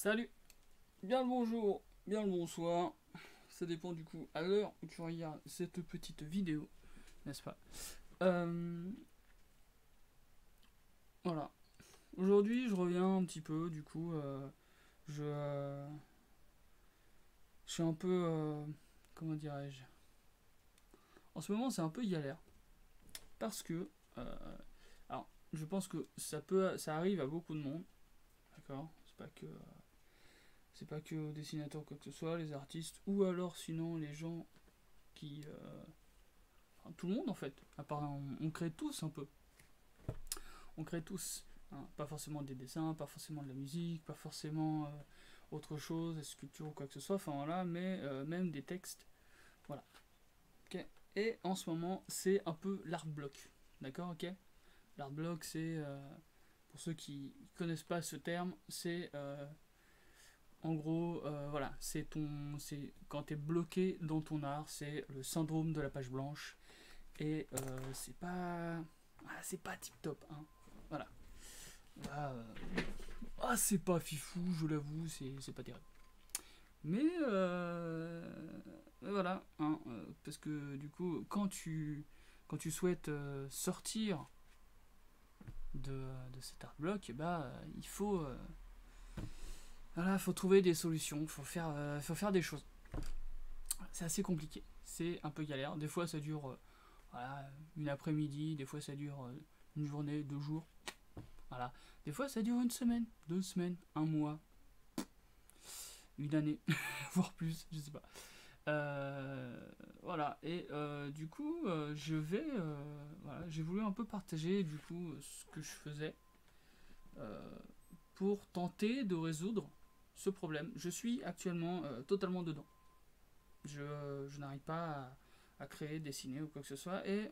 Salut, bien le bonjour, bien le bonsoir. Ça dépend du coup à l'heure où tu regardes cette petite vidéo, n'est-ce pas? Voilà. Aujourd'hui, je reviens un petit peu, du coup, je, euh, je suis un peu, comment dirais-je? En ce moment, c'est un peu galère parce que, euh, alors, je pense que ça arrive à beaucoup de monde, d'accord? C'est pas que aux dessinateurs quoi que ce soit, les artistes, ou alors sinon les gens qui, enfin, tout le monde en fait. À part, on crée tous un peu. On crée tous. Hein. Pas forcément des dessins, pas forcément de la musique, pas forcément autre chose, des sculptures ou quoi que ce soit. Enfin voilà, mais même des textes. Voilà. Ok. Et en ce moment, c'est un peu l'art bloc. D'accord, ok. L'art bloc, c'est pour ceux qui connaissent pas ce terme, c'est en gros, voilà, c'est quand t'es bloqué dans ton art, c'est le syndrome de la page blanche. Et c'est pas tip top, hein. Voilà. Là, c'est pas fifou, je l'avoue, c'est pas terrible. Mais voilà, hein, parce que du coup, quand tu souhaites sortir de cet art bloc, il faut voilà, faut trouver des solutions, faut faire des choses. C'est assez compliqué, c'est un peu galère. Des fois, ça dure voilà, une après-midi, des fois, ça dure une journée, 2 jours. Voilà. Des fois, ça dure une semaine, 2 semaines, un mois, une année, voire plus, je sais pas. Voilà. Et du coup, voilà, j'ai voulu un peu partager du coup ce que je faisais euh, pour tenter de résoudre ce problème. Je suis actuellement totalement dedans. Je n'arrive pas à créer, dessiner ou quoi que ce soit, et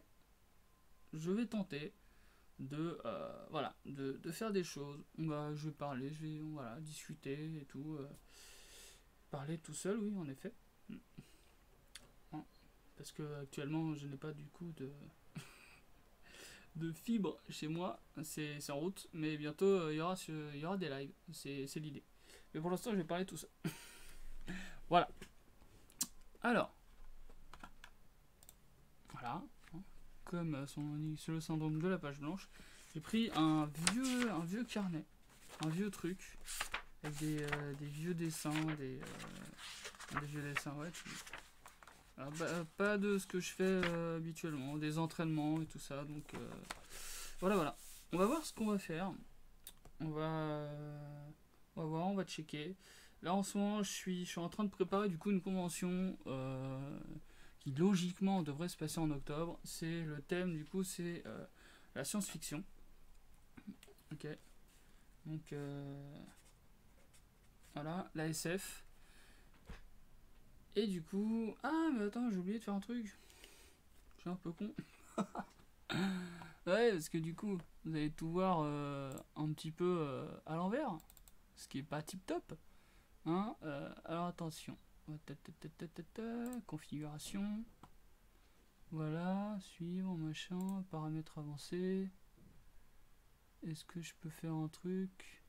je vais tenter de faire des choses. Je vais parler, voilà, discuter et tout. Parler tout seul, oui, en effet. Hein, parce que actuellement, je n'ai pas du coup de fibre chez moi. C'est en route, mais bientôt il y aura des lives. C'est l'idée. Mais pour l'instant, je vais parler tout seul. Voilà. Alors, voilà. Hein, comme son nom dit, c'est le syndrome de la page blanche. J'ai pris un vieux carnet, un vieux truc avec des vieux dessins, des vieux dessins, ouais. Pas de ce que je fais habituellement, des entraînements et tout ça. Donc voilà, voilà. On va voir ce qu'on va faire. On va voir, on va checker. Là en ce moment, je suis en train de préparer du coup une convention qui logiquement devrait se passer en octobre. C'est le thème du coup, c'est la science-fiction. Ok. Donc voilà, la SF. Et du coup, mais attends, j'ai oublié de faire un truc. Je suis un peu con. Ouais, parce que du coup, vous allez tout voir un petit peu à l'envers, ce qui est pas tip top. Hein, alors attention. Configuration. Voilà, suivre, machin, paramètres avancés. Est-ce que je peux faire un truc?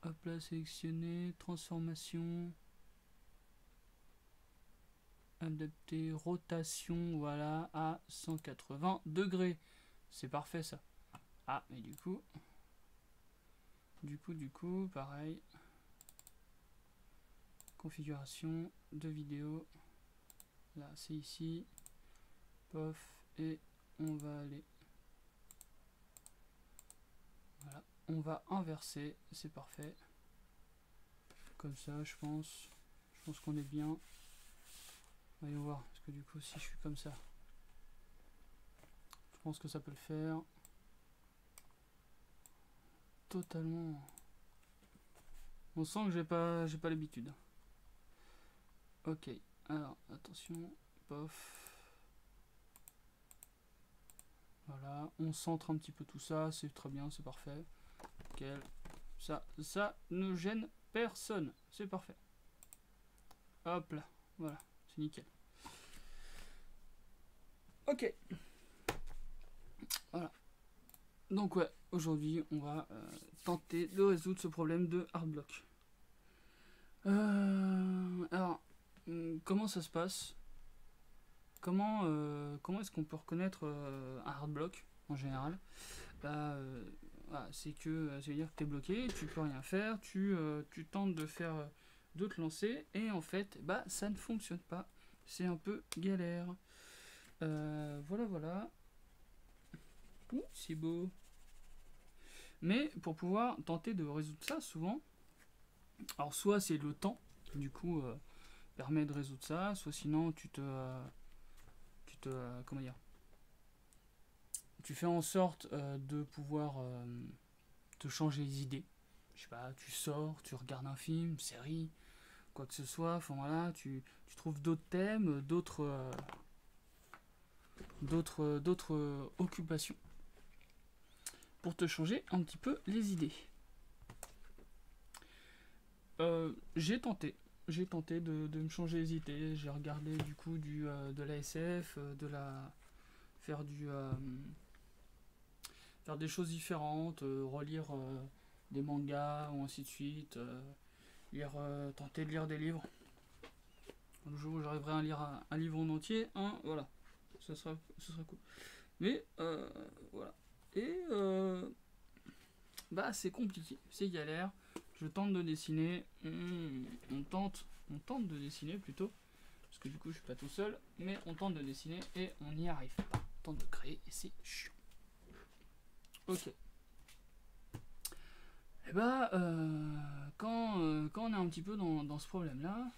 Hop là, sélectionner, transformation. Adapter, rotation, voilà, à 180 degrés. C'est parfait ça. Ah, mais du coup, pareil. Configuration de vidéo. Là, c'est ici. Pof. Et on va aller. Voilà. On va inverser. C'est parfait. Comme ça, je pense. Je pense qu'on est bien. Voyons voir. Parce que du coup, si je suis comme ça, je pense que ça peut le faire. Totalement. On sent que j'ai pas l'habitude. Ok. Alors, attention. Pof. Voilà, on centre un petit peu tout ça, c'est très bien, c'est parfait. Nickel. Ça ne gêne personne, c'est parfait. Hop là, voilà, c'est nickel. Ok. Voilà. Donc ouais, aujourd'hui, on va tenter de résoudre ce problème de hard block. Alors, comment ça se passe? Comment est-ce qu'on peut reconnaître un hard block en général? Bah, voilà, c'est que ça veut dire que tu es bloqué, tu peux rien faire, tu tentes de te lancer et en fait, bah, ça ne fonctionne pas. C'est un peu galère. Voilà, voilà. Ouh, c'est beau. Mais pour pouvoir tenter de résoudre ça, souvent, alors soit c'est le temps, du coup, permet de résoudre ça, soit sinon comment dire, tu fais en sorte de pouvoir te changer les idées. Je sais pas, tu sors, tu regardes un film, une série, quoi que ce soit. Enfin voilà, tu trouves d'autres thèmes, d'autres occupations pour te changer un petit peu les idées. J'ai tenté. J'ai tenté de me changer les idées. J'ai regardé du coup de la SF, faire faire des choses différentes, relire des mangas ou ainsi de suite, tenter de lire des livres. Le jour où j'arriverai à lire un livre en entier, voilà, ce sera cool. Mais voilà. Et bah c'est compliqué, c'est galère. Je tente de dessiner, on tente de dessiner plutôt, parce que du coup je suis pas tout seul, mais on tente de dessiner et on n'y arrive pas. On tente de créer et c'est chiant. Ok. Et bah quand on est un petit peu dans ce problème là,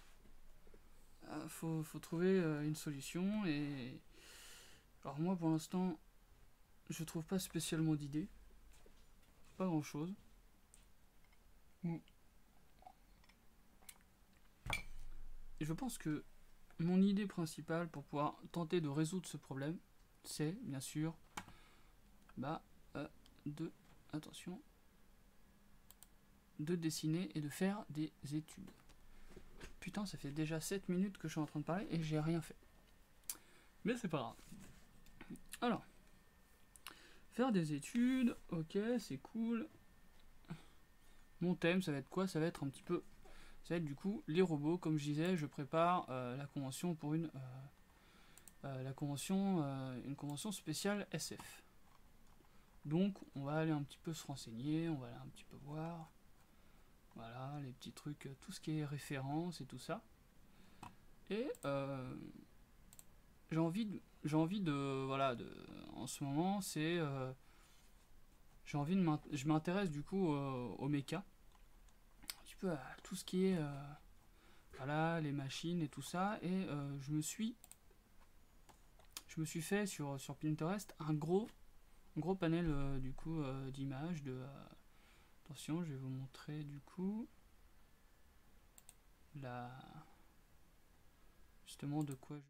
faut trouver une solution et alors moi pour l'instant je trouve pas spécialement d'idées, pas grand chose. Et je pense que mon idée principale pour pouvoir tenter de résoudre ce problème, c'est bien sûr bah, de attention de dessiner et de faire des études. Putain, ça fait déjà 7 minutes que je suis en train de parler et j'ai rien fait. Mais c'est pas grave. Alors, faire des études, ok, c'est cool. Mon thème, ça va être quoi? Ça va être un petit peu. Ça va être du coup les robots. Comme je disais, je prépare la convention pour une convention spéciale SF. Donc, on va aller un petit peu se renseigner, on va aller un petit peu voir. Voilà, les petits trucs, tout ce qui est référence et tout ça. Et j'ai envie de, voilà, en ce moment, je m'intéresse du coup au méca, un petit peu à tout ce qui est, voilà, les machines et tout ça. Et je me suis fait sur Pinterest un gros panel du coup d'images attention, je vais vous montrer du coup la justement de quoi je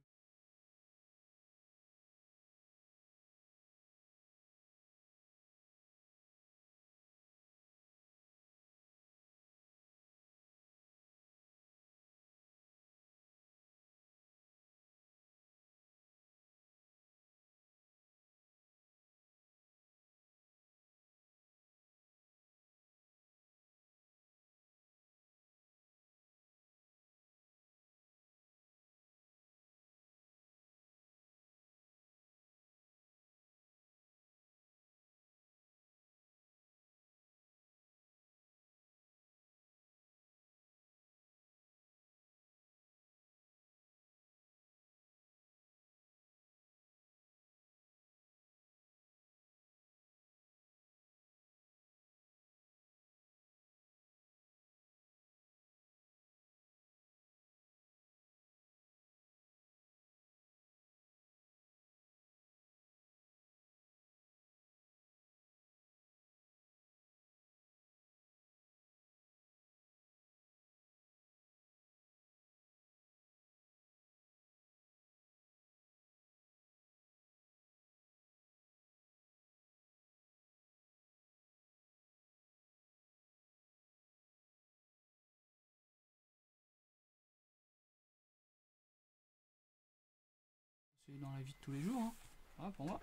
c'est dans la vie de tous les jours, hein. Voilà pour moi.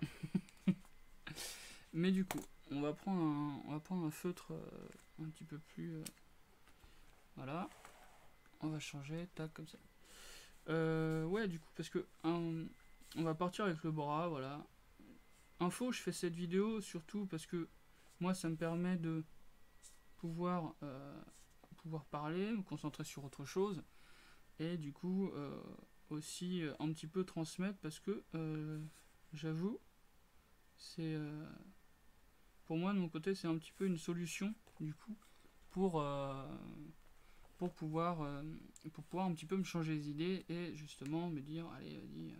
Mais du coup, on va prendre un feutre un petit peu plus... voilà. On va changer, tac, comme ça. Ouais, du coup, parce que on va partir avec le bras, voilà. Info, je fais cette vidéo surtout parce que moi, ça me permet de pouvoir parler, me concentrer sur autre chose, et du coup, aussi un petit peu transmettre, parce que, j'avoue, c'est... pour moi, de mon côté, c'est un petit peu une solution, du coup, pour... pour pouvoir un petit peu me changer les idées et justement me dire allez vas-y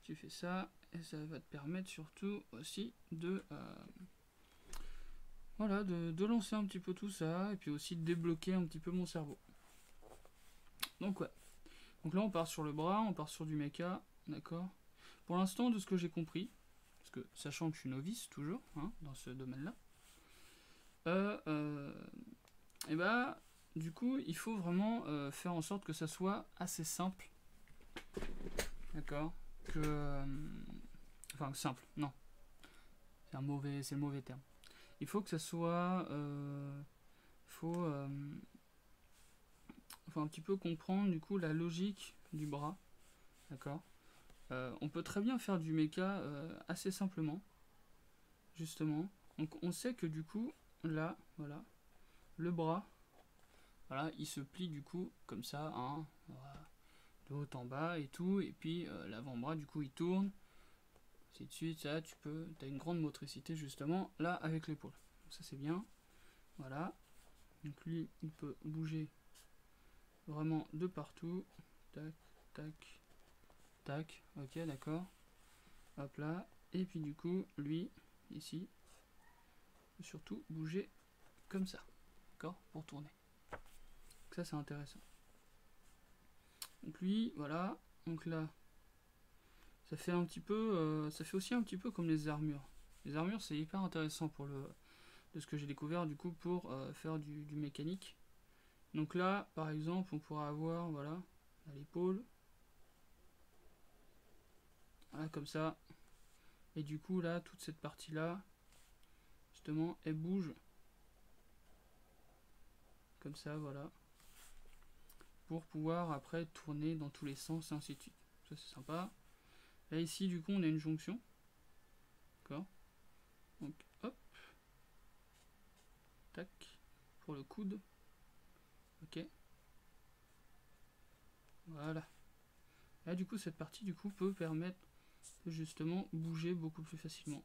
tu fais ça et ça va te permettre surtout aussi de voilà de lancer un petit peu tout ça et puis aussi de débloquer un petit peu mon cerveau. Donc ouais, donc là on part sur le bras, on part sur du mecha, d'accord. Pour l'instant, de ce que j'ai compris, parce que sachant que je suis novice toujours hein, dans ce domaine là, et bah du coup il faut vraiment faire en sorte que ça soit assez simple, d'accord, que enfin simple, non, c'est le mauvais terme. Il faut que ça soit, faut, faut un petit peu comprendre du coup la logique du bras, d'accord. On peut très bien faire du mecha assez simplement, justement. Donc on sait que du coup là, voilà, le bras, voilà, il se plie du coup comme ça, hein, voilà, de haut en bas et tout, et puis l'avant-bras du coup il tourne. Ainsi de suite, ça, tu as une grande motricité justement là avec l'épaule. Donc ça c'est bien. Voilà. Donc lui, il peut bouger vraiment de partout. Tac, tac, tac. Ok, d'accord. Hop là. Et puis du coup, lui, ici, peut surtout bouger comme ça. D'accord, pour tourner. Donc ça c'est intéressant. Donc lui, voilà. Donc là, ça fait un petit peu, ça fait aussi un petit peu comme les armures. Les armures c'est hyper intéressant pour de ce que j'ai découvert du coup pour faire du mécanique. Donc là, par exemple, on pourra avoir, voilà, à l'épaule, voilà, comme ça. Et du coup, là, toute cette partie-là, justement, elle bouge, comme ça, voilà, pour pouvoir après tourner dans tous les sens, et ainsi de suite. Ça, c'est sympa. Là, ici, du coup, on a une jonction. D'accord. Donc, hop, tac, pour le coude. Ok. Voilà. Là, du coup, cette partie, du coup, peut permettre de justement bouger beaucoup plus facilement.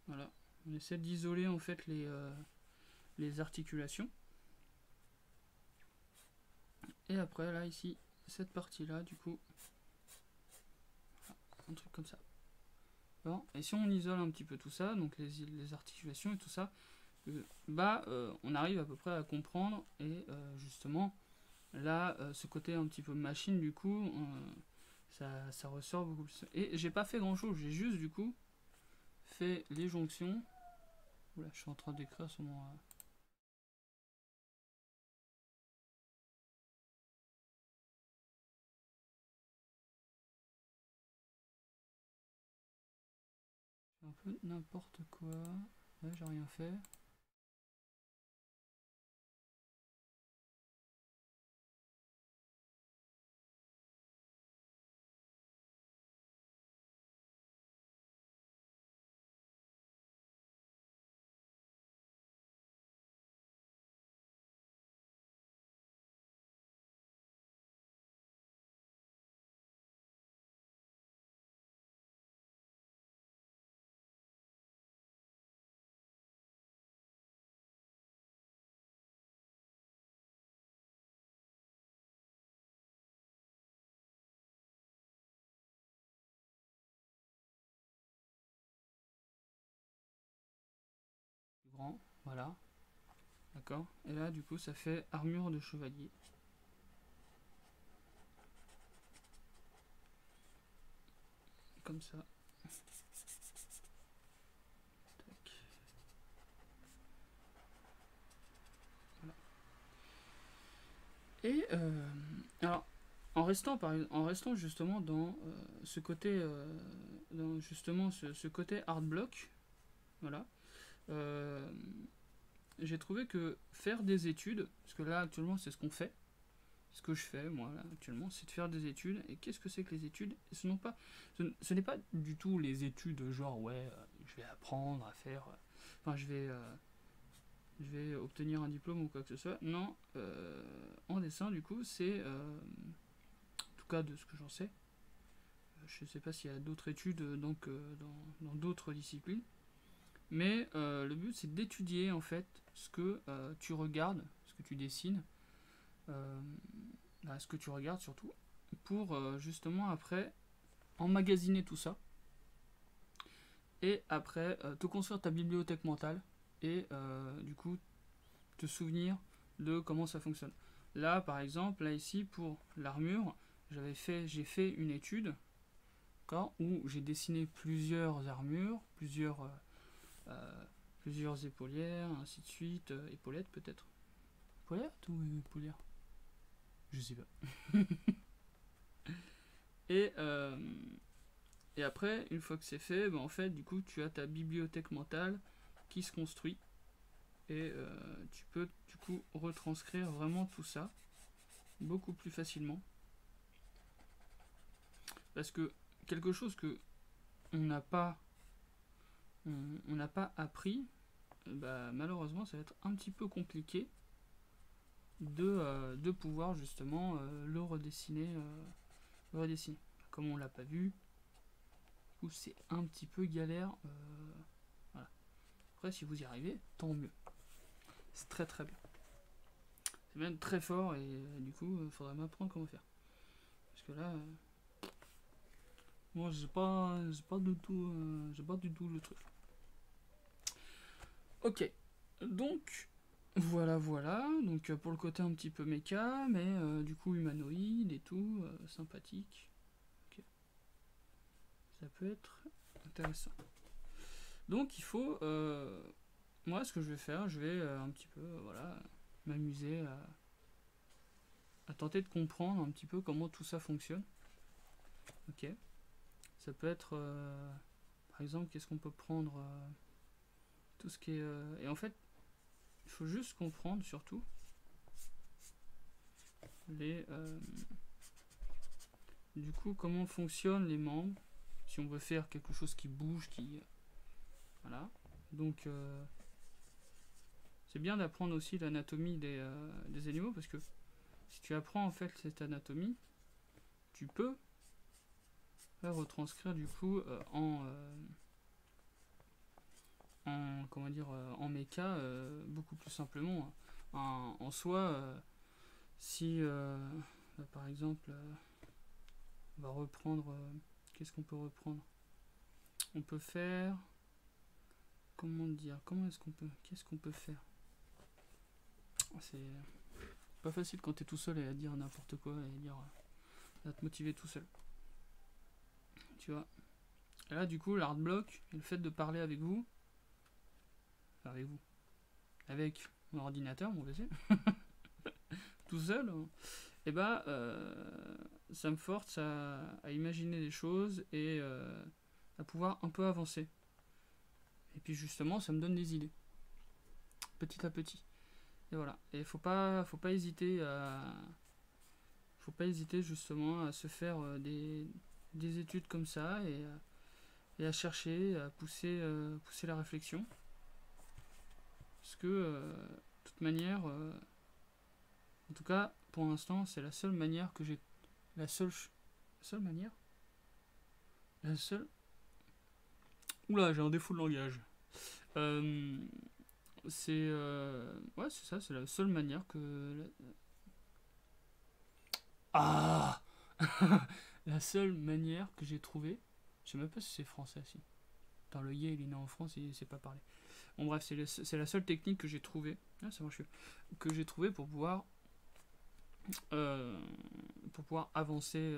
Voilà. On essaie d'isoler, en fait, les articulations. Et après, là, ici, cette partie-là, du coup, un truc comme ça. Bon. Et si on isole un petit peu tout ça, donc les articulations et tout ça, on arrive à peu près à comprendre. Et justement, là, ce côté un petit peu machine, du coup, ça ressort beaucoup plus. Et j'ai pas fait grand-chose, j'ai juste, du coup, fait les jonctions. Oula, je suis en train d'écrire sur mon... un peu n'importe quoi. Ouais, j'ai rien fait. Grand, voilà. D'accord. Et là, du coup, ça fait armure de chevalier. Comme ça. Tac. Voilà. Et alors, en restant justement dans ce côté, dans justement ce côté hard block, Voilà. Euh, j'ai trouvé que faire des études, parce que là actuellement c'est ce qu'on fait, ce que je fais moi là, actuellement, c'est de faire des études. Et qu'est-ce que c'est que les études? Ce n'est pas du tout les études genre ouais, je vais apprendre à faire, enfin je vais obtenir un diplôme ou quoi que ce soit. Non, en dessin du coup c'est, en tout cas de ce que j'en sais, je ne sais pas s'il y a d'autres études dans d'autres disciplines, mais le but c'est d'étudier en fait ce que tu regardes, ce que tu dessines, euh, ce que tu regardes surtout, pour justement après emmagasiner tout ça et après te construire ta bibliothèque mentale et du coup te souvenir de comment ça fonctionne. Là par exemple, là ici pour l'armure, j'ai fait une étude où j'ai dessiné plusieurs armures, euh, plusieurs épaulières, ainsi de suite, épaulettes peut-être. Épaulettes ou épaulières? Je sais pas. Et, euh, et après, une fois que c'est fait, ben en fait, du coup, tu as ta bibliothèque mentale qui se construit. Et tu peux, du coup, retranscrire vraiment tout ça beaucoup plus facilement. Parce que quelque chose que on n'a pas, on n'a pas appris, bah, malheureusement, ça va être un petit peu compliqué de pouvoir justement le redessiner. Comme on l'a pas vu, ou c'est un petit peu galère. Voilà. Après, si vous y arrivez, tant mieux. C'est très très bien. C'est même très fort et du coup, il faudrait m'apprendre comment faire. Parce que là, moi, j'ai pas du tout, j'ai pas du tout le truc. Ok. Donc, voilà, voilà. Donc, pour le côté un petit peu méca, mais du coup, humanoïde et tout, sympathique. Ok. Ça peut être intéressant. Donc, il faut. Moi, ce que je vais faire, je vais un petit peu, voilà, m'amuser à tenter de comprendre un petit peu comment tout ça fonctionne. Ok. Ça peut être, par exemple, qu'est-ce qu'on peut prendre, tout ce qui est. Et en fait, il faut juste comprendre surtout les. Du coup, comment fonctionnent les membres. Si on veut faire quelque chose qui bouge, qui. Voilà. Donc, c'est bien d'apprendre aussi l'anatomie des animaux parce que si tu apprends en fait cette anatomie, tu peux la retranscrire du coup comment dire, en méca beaucoup plus simplement. En soi, si bah, par exemple, on va reprendre, qu'est-ce qu'on peut reprendre? On peut faire, comment dire, qu'est-ce qu'on peut faire? C'est pas facile quand t'es tout seul et à dire n'importe quoi et dire, à te motiver tout seul. Tu vois. Et là, du coup, l'art block, et le fait de parler avec vous, avec mon ordinateur, mon PC, tout seul, et bah, ça me force à imaginer des choses et à pouvoir un peu avancer. Et puis justement, ça me donne des idées, petit à petit. Et voilà. Et faut pas hésiter justement à se faire des études comme ça et à chercher, à pousser la réflexion. Parce que, de toute manière, en tout cas, pour l'instant, c'est la seule manière que j'ai. La seule manière La seule. Oula, j'ai un défaut de langage. Euh, ouais, c'est ça, c'est la seule manière que. Ah La seule manière que j'ai trouvé. Je sais même pas si c'est français, si. Dans le yé, il est né en France, il sait pas parler. Bon, bref, c'est la seule technique que j'ai trouvée. Ah, ça marche. Que j'ai trouvé euh, pour pouvoir avancer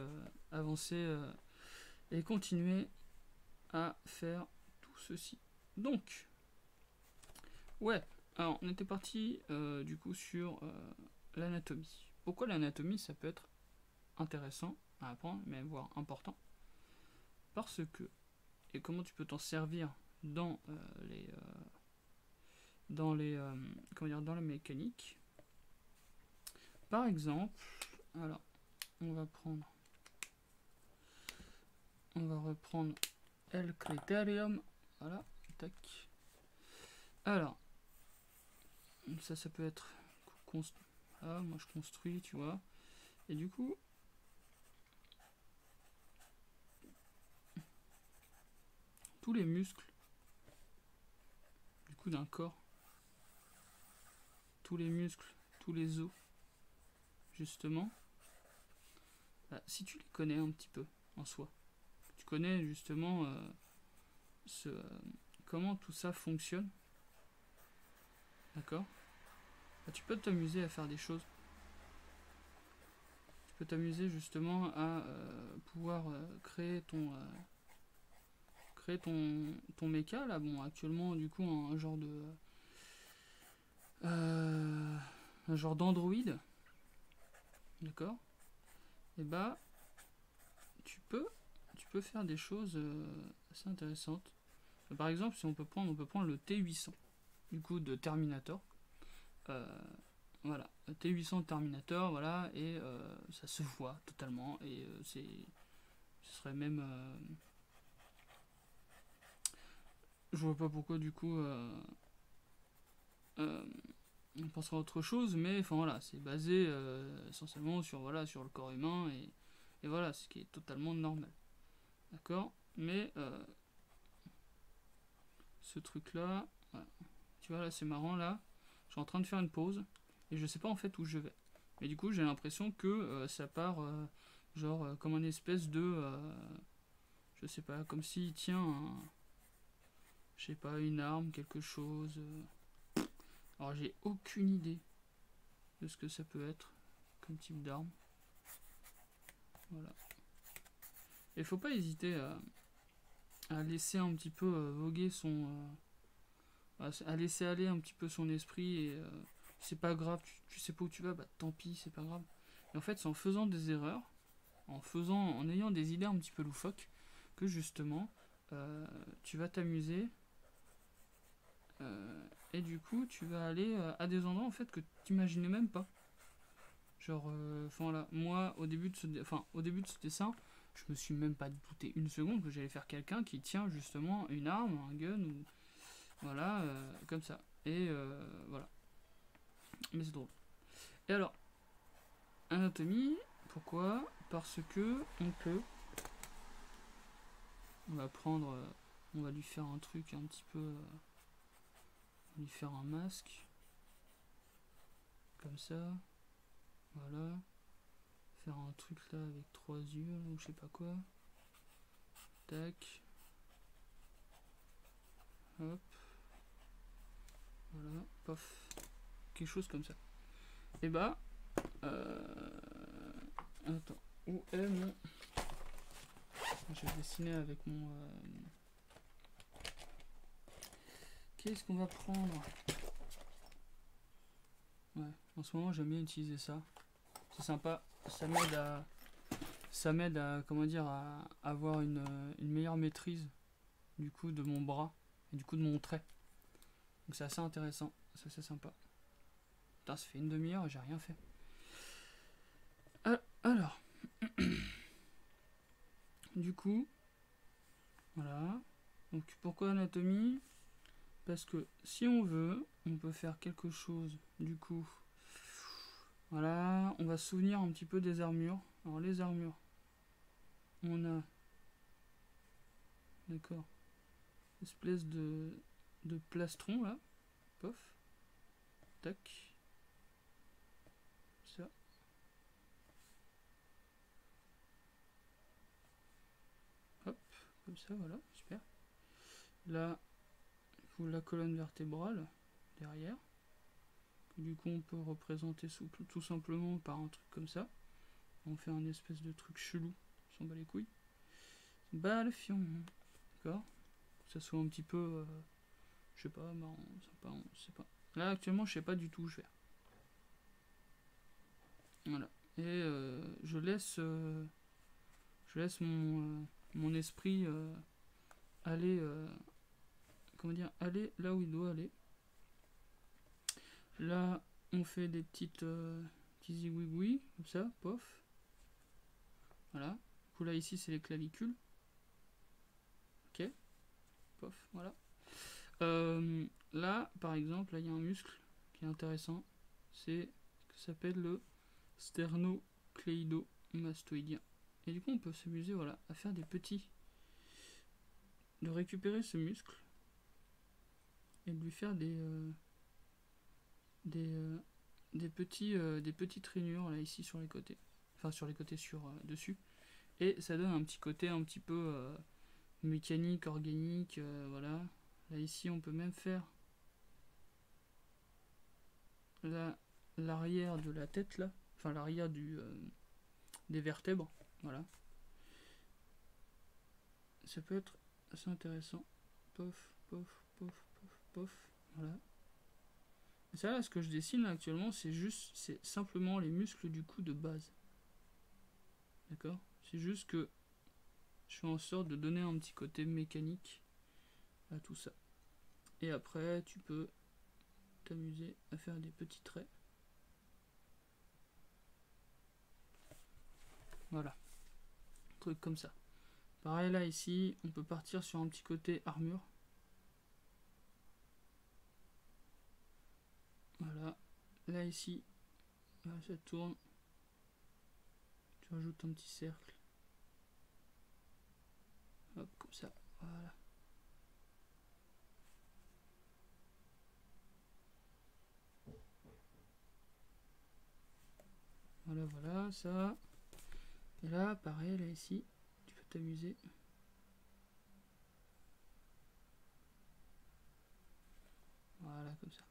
et continuer à faire tout ceci. Donc, ouais, alors on était parti du coup sur l'anatomie. Pourquoi l'anatomie ça peut être intéressant à apprendre, mais voire important? Parce que, et comment tu peux t'en servir dans dans les comment dire, dans la mécanique. Par exemple, alors on va reprendre L Criterium, voilà, tac. Alors ça peut être ah, moi je construis, tu vois, et du coup tous les muscles du coup d'un corps, tous les muscles, tous les os, justement, bah, si tu les connais un petit peu en soi, tu connais justement comment tout ça fonctionne, d'accord, bah, tu peux t'amuser à faire des choses. Tu peux t'amuser justement à pouvoir créer ton méca là. Bon, actuellement du coup un genre de un genre d'android, d'accord. Et bah tu peux faire des choses assez intéressantes. Par exemple, si on peut prendre le T800 du coup de Terminator. Voilà, T800 Terminator, voilà, et ça se voit totalement, et ce serait même je vois pas pourquoi du coup on pensera à autre chose, mais enfin voilà, c'est basé essentiellement sur, voilà, sur le corps humain, et voilà, ce qui est totalement normal, d'accord. Mais ce truc là, voilà. Tu vois là, c'est marrant, là je suis en train de faire une pause et je sais pas en fait où je vais, mais du coup j'ai l'impression que ça part genre comme une espèce de je sais pas, comme s'il tient je sais pas, une arme, quelque chose. Alors j'ai aucune idée de ce que ça peut être comme type d'arme. Voilà. Et faut pas hésiter à laisser un petit peu voguer à laisser aller un petit peu son esprit, et c'est pas grave, tu sais pas où tu vas, bah tant pis, c'est pas grave. Et en fait, c'est en faisant des erreurs, en ayant des idées un petit peu loufoques, que justement tu vas t'amuser, et du coup tu vas aller à des endroits en fait que tu imaginais même pas. Genre, voilà, moi au début de ce dessin, je me suis même pas douté une seconde que j'allais faire quelqu'un qui tient justement une arme, un gun, ou voilà, comme ça. Et voilà. Mais c'est drôle. Et alors, anatomie, pourquoi? Parce que on va prendre, on va lui faire un truc un petit peu, on va lui faire un masque, comme ça, voilà. Faire un truc là avec 3 yeux, ou je sais pas quoi. Tac. Hop. Voilà. Pof. Quelque chose comme ça. Et bah. Attends. Où est mon. Je vais dessiner avec mon. Qu'est-ce qu'on va prendre? Ouais. En ce moment, j'aime bien utiliser ça. C'est sympa. Ça m'aide à, comment dire, à avoir une meilleure maîtrise du coup de mon bras et du coup de mon trait. Donc c'est assez intéressant, c'est assez sympa. Putain, ça fait une demi-heure et j'ai rien fait. Alors, du coup, voilà. Donc pourquoi anatomie? Parce que si on veut, on peut faire quelque chose. Du coup, voilà, on va se souvenir un petit peu des armures. Alors les armures, on a, d'accord, espèce de plastron là, pof, tac, ça. Hop, comme ça, voilà, super. Là, la colonne vertébrale derrière. Du coup, on peut représenter tout simplement par un truc comme ça. On fait un espèce de truc chelou. On s'en bat les couilles. Bah, le fion. D'accord. Que ça soit un petit peu, je sais pas, marrant, sympa, on sait pas. Là, actuellement, je sais pas du tout où je vais. Voilà. Et je laisse mon esprit aller comment dire, aller là où il doit aller. Là, on fait des petites petits zigouigouis, comme ça, pof. Voilà. Du coup, là, ici, c'est les clavicules. Ok. Pof, voilà. Là, par exemple, là, il y a un muscle qui est intéressant. C'est ce que s'appelle le sternocléido-mastoïdien. Et du coup, on peut s'amuser, voilà, à faire des petits, de récupérer ce muscle et de lui faire des petites rainures là ici sur les côtés, enfin sur les côtés, sur dessus, et ça donne un petit côté un petit peu mécanique, organique, voilà. Là ici, on peut même faire l'arrière de la tête là, enfin l'arrière des vertèbres, voilà. Ça peut être assez intéressant. Pof, pof, pof, pof, pof, voilà. Et ça là, ce que je dessine là actuellement, c'est simplement les muscles du cou de base. D'accord? C'est juste que je fais en sorte de donner un petit côté mécanique à tout ça. Et après, tu peux t'amuser à faire des petits traits. Voilà. Un truc comme ça. Pareil là, ici, on peut partir sur un petit côté armure. Voilà. Là, ici, là, ça tourne. Tu rajoutes un petit cercle. Hop, comme ça. Voilà. Voilà, voilà, ça. Et là, pareil, là, ici, tu peux t'amuser. Voilà, comme ça.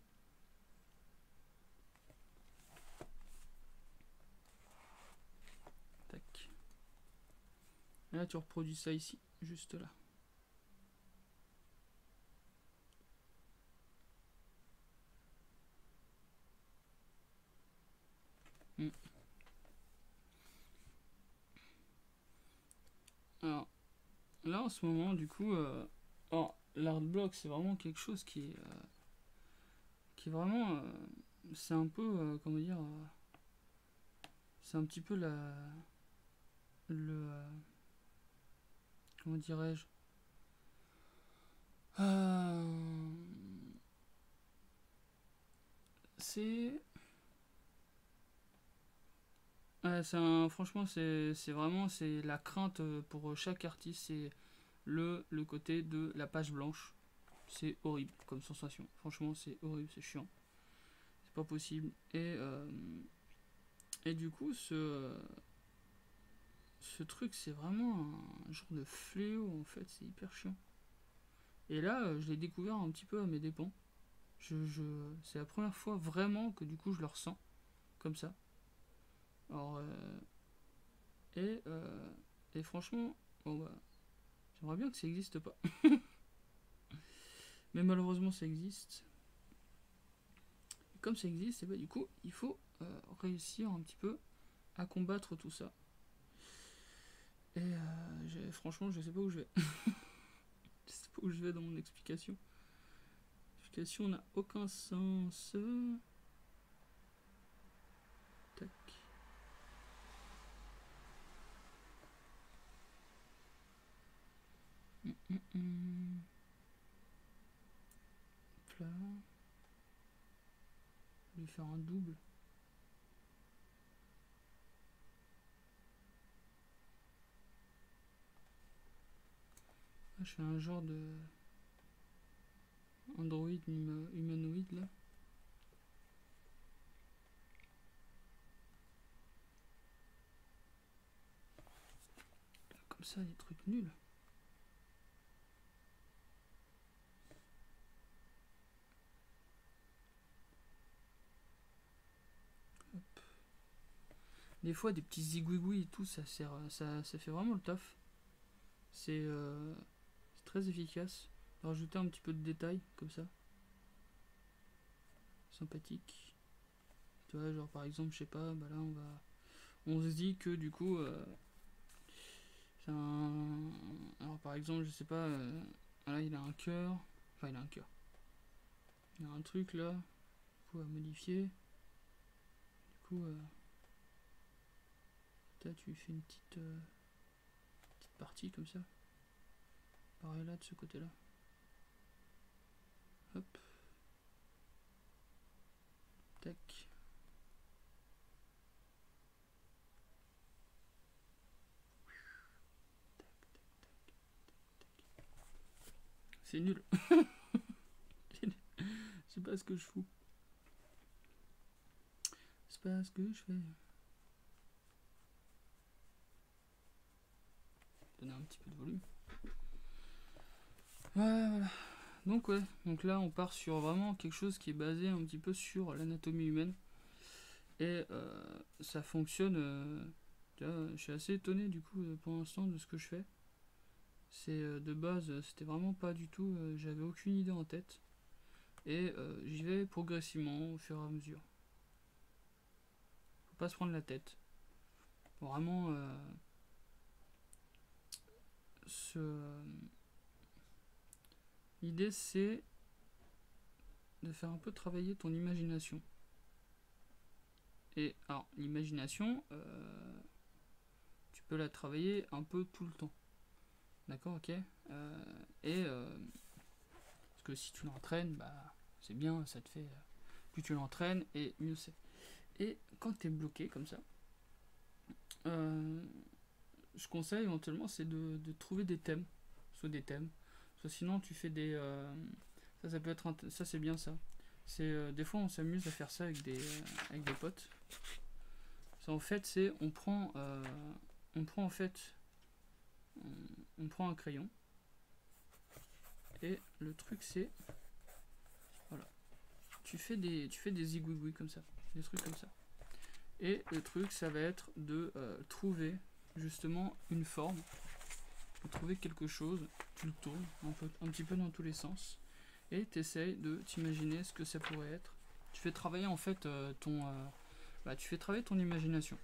Tac. Et là, tu reproduis ça ici, juste là. Hmm. Alors, là, en ce moment, du coup, l'art block, c'est vraiment quelque chose qui est vraiment... c'est un peu, comment dire... c'est un petit peu le... comment dirais-je, c'est... franchement, c'est vraiment c'est la crainte pour chaque artiste, c'est le côté de la page blanche. C'est horrible comme sensation. Franchement, c'est horrible, c'est chiant. C'est pas possible. Et du coup, ce truc, c'est vraiment un genre de fléau en fait. C'est hyper chiant. Et là, je l'ai découvert un petit peu à mes dépens. C'est la première fois vraiment que du coup, je le ressens comme ça. Alors, et franchement, bon bah, j'aimerais bien que ça n'existe pas. Mais malheureusement, ça existe. Et comme ça existe, et bah, du coup, il faut réussir un petit peu à combattre tout ça. Et franchement, je sais pas où je vais. Je sais pas où je vais dans mon explication. L'explication n'a aucun sens. Tac. Là. Je vais faire un double. Là, je fais un genre de androïde humanoïde là. Comme ça, des trucs nuls. Hop. Des fois, des petits zigouigouis et tout, ça sert, ça fait vraiment le taf. C'est très efficace. Rajouter un petit peu de détails comme ça. Sympathique. Tu vois, genre par exemple, je sais pas, bah là on se dit que du coup, c'est un. Alors par exemple, je sais pas, là il a un cœur. Enfin, il a un cœur. Il y a un truc là, à modifier. Du coup, là, tu fais une petite partie comme ça. Pareil là, de ce côté-là. Hop. Tac. C'est nul. Je sais pas ce que je fous. C'est pas ce que je fais. Donner un petit peu de volume. Voilà. Donc ouais, donc là on part sur vraiment quelque chose qui est basé un petit peu sur l'anatomie humaine. Et ça fonctionne. Je suis assez étonné du coup pour l'instant de ce que je fais. C'est de base, c'était vraiment pas du tout, j'avais aucune idée en tête. Et j'y vais progressivement au fur et à mesure. Faut pas se prendre la tête. Faut vraiment l'idée c'est de faire un peu travailler ton imagination. Et alors l'imagination, tu peux la travailler un peu tout le temps. D'accord, ok. Parce que si tu l'entraînes, bah c'est bien, ça te fait. Plus tu l'entraînes et mieux c'est. Et quand tu es bloqué comme ça, je conseille éventuellement c'est de trouver des thèmes. Soit des thèmes. Soit sinon tu fais des. Ça peut être. Ça c'est bien ça. C'est des fois on s'amuse à faire ça avec des potes. Ça en fait c'est on prend en fait on prend un crayon et le truc c'est voilà, tu fais des zigouigouis comme ça, des trucs comme ça, et le truc ça va être de trouver justement une forme, de trouver quelque chose, tu le tournes un petit peu dans tous les sens et tu essayes de t'imaginer ce que ça pourrait être. Tu fais travailler en fait tu fais travailler ton imagination.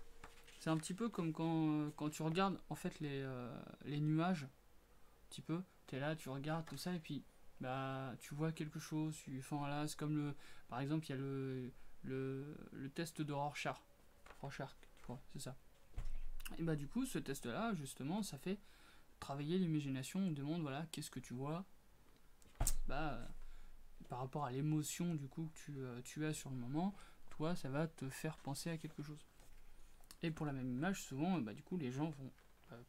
C'est un petit peu comme quand tu regardes en fait les nuages, un petit peu, tu es là, tu regardes tout ça et puis bah tu vois quelque chose, enfin là c'est comme par exemple il y a le test de Rorschach, je crois, c'est ça. Et bah du coup ce test là justement ça fait travailler l'imagination, on demande voilà qu'est-ce que tu vois, bah par rapport à l'émotion du coup que tu as sur le moment, toi ça va te faire penser à quelque chose. Et pour la même image, souvent, bah, du coup, les gens vont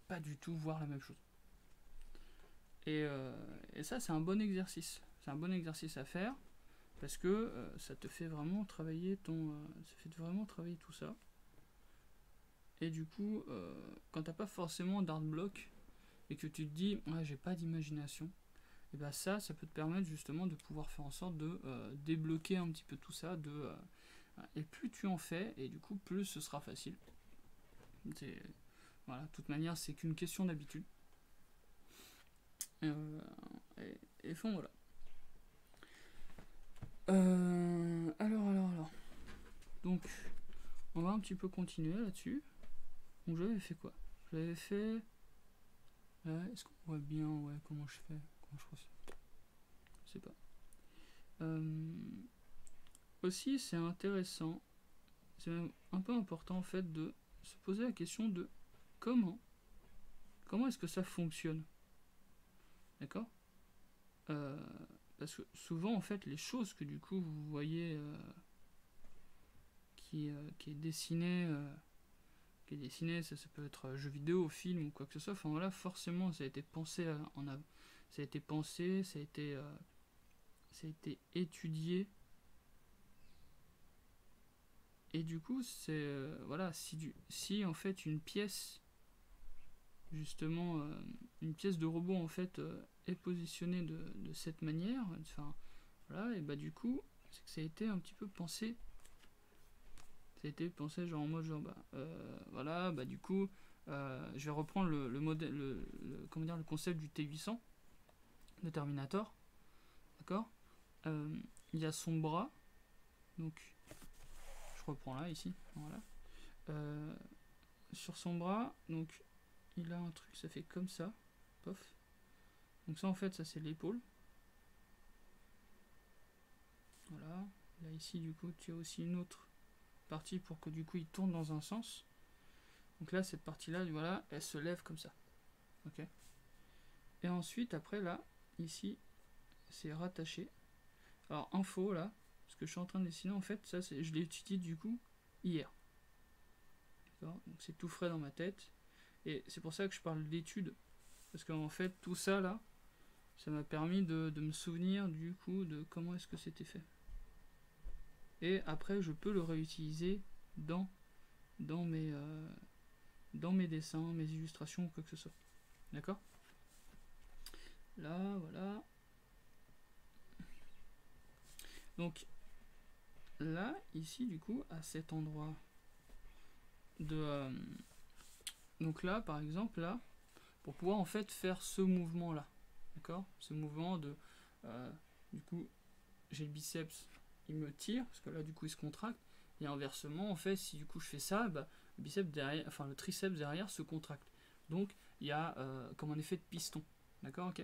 pas du tout voir la même chose. Et ça, c'est un bon exercice. C'est un bon exercice à faire parce que ça te fait vraiment travailler ça fait vraiment travailler tout ça. Et du coup, quand t'as pas forcément d'art block et que tu te dis, ouais, j'ai pas d'imagination, et bah ça peut te permettre justement de pouvoir faire en sorte de débloquer un petit peu tout ça. Et plus tu en fais, et du coup, plus ce sera facile. Voilà, de toute manière, c'est qu'une question d'habitude. Et voilà. Alors. Donc, on va un petit peu continuer là-dessus. Donc, j'avais fait quoi? J'avais fait. Là, est-ce qu'on voit bien comment je fais? Comment je procède? Je sais pas. Aussi, c'est intéressant. C'est même un peu important en fait de se poser la question de comment est-ce que ça fonctionne, d'accord, parce que souvent en fait les choses que du coup vous voyez qui est dessiné ça peut être jeu vidéo, film ou quoi que ce soit, enfin voilà, forcément ça a été pensé ça a été pensé, ça a été étudié, et du coup c'est voilà, si en fait une pièce justement une pièce de robot en fait est positionnée de cette manière, enfin voilà, et bah du coup c'est que ça a été un petit peu pensé, ça a été pensé genre en mode genre voilà, bah du coup je vais reprendre le modèle, comment dire, le concept du T800 de Terminator, d'accord, il y a son bras, donc je reprends là ici, voilà, sur son bras, donc il a un truc, ça fait comme ça, pof. Donc ça en fait, ça c'est l'épaule. Voilà. Là ici du coup tu as aussi une autre partie pour que du coup il tourne dans un sens. Donc là cette partie là, voilà, elle se lève comme ça. Ok. Et ensuite après là, ici c'est rattaché. Alors info là, ce que je suis en train de dessiner en fait, ça c'est, je l'ai étudié du coup hier. D'accord. Donc c'est tout frais dans ma tête. Et c'est pour ça que je parle d'études. Parce qu'en fait tout ça là, ça m'a permis de me souvenir du coup de comment est-ce que c'était fait. Et après je peux le réutiliser dans, dans, mes, euh, dans mes dessins, mes illustrations ou quoi que ce soit. D'accord. Là, voilà. Donc là, ici, du coup, à cet endroit de... donc là, par exemple, là, pour pouvoir en fait faire ce mouvement-là. D'accord. Ce mouvement de... du coup, j'ai le biceps, il me tire, parce que là, du coup, il se contracte. Et inversement, en fait, si du coup je fais ça, bah, le biceps derrière, enfin le triceps derrière se contracte. Donc, il y a comme un effet de piston. D'accord, ok.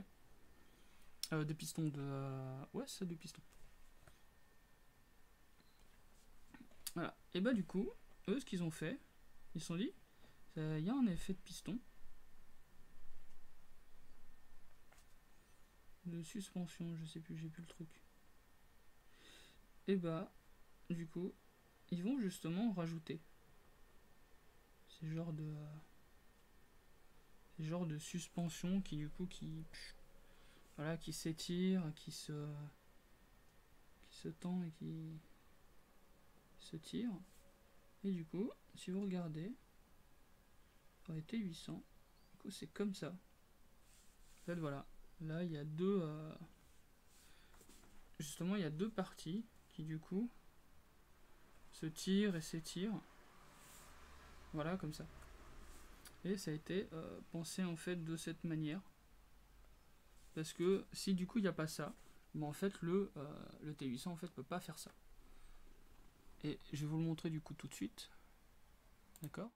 De piston de... ouais, c'est de piston. Voilà. Et bah du coup, eux, ce qu'ils ont fait, ils se sont dit, il y a un effet de piston, de suspension, je sais plus, j'ai plus le truc. Et bah, du coup, ils vont justement rajouter ces genres de suspension qui du coup voilà, qui s'étire, qui se tend et qui se tire. Et du coup, si vous regardez, pour les T800, du coup c'est comme ça. En fait voilà, là il y a deux, justement il y a deux parties qui du coup se tirent et s'étirent. Voilà, comme ça. Et ça a été pensé en fait de cette manière. Parce que si du coup il n'y a pas ça, ben en fait le T800 en fait peut pas faire ça. Et je vais vous le montrer du coup tout de suite. D'accord.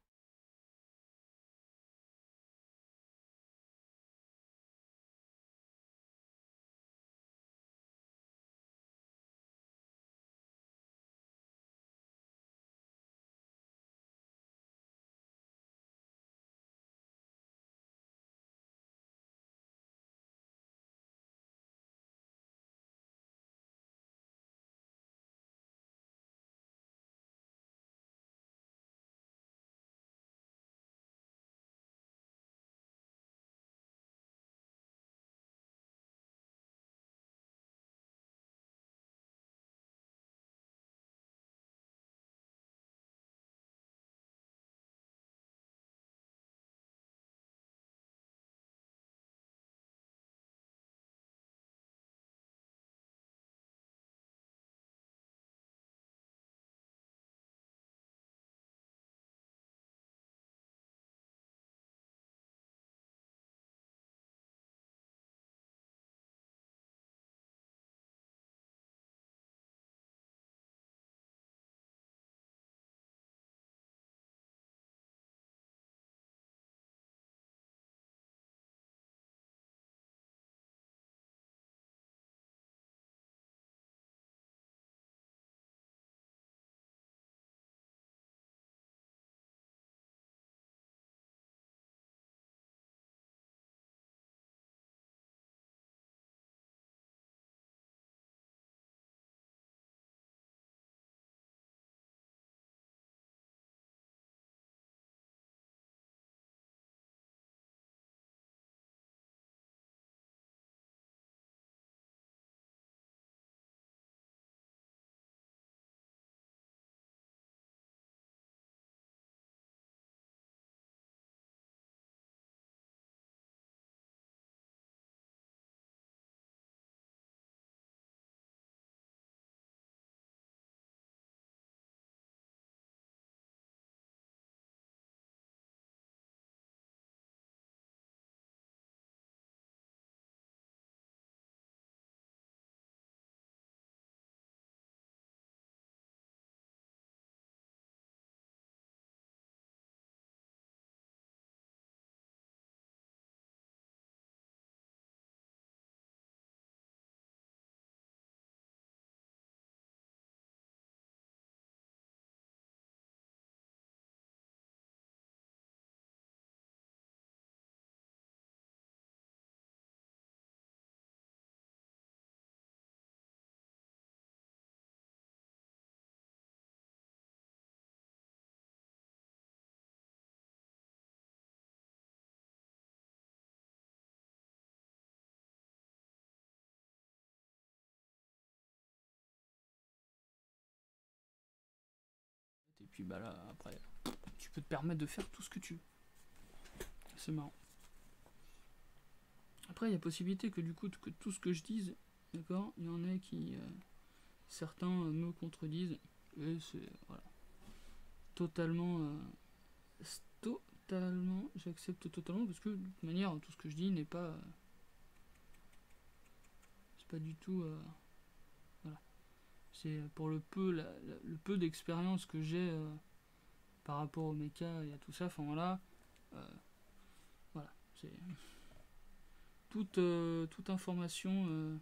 puis bah là après tu peux te permettre de faire tout ce que tu veux. C'est marrant. Après il y a possibilité que du coup que tout ce que je dise, d'accord, il y en a qui certains me contredisent, et c'est voilà, totalement totalement, j'accepte totalement, parce que de toute manière tout ce que je dis n'est pas c'est pas du tout voilà, c'est pour le peu d'expérience que j'ai par rapport au mecha et à tout ça, enfin voilà, voilà, c'est toute information,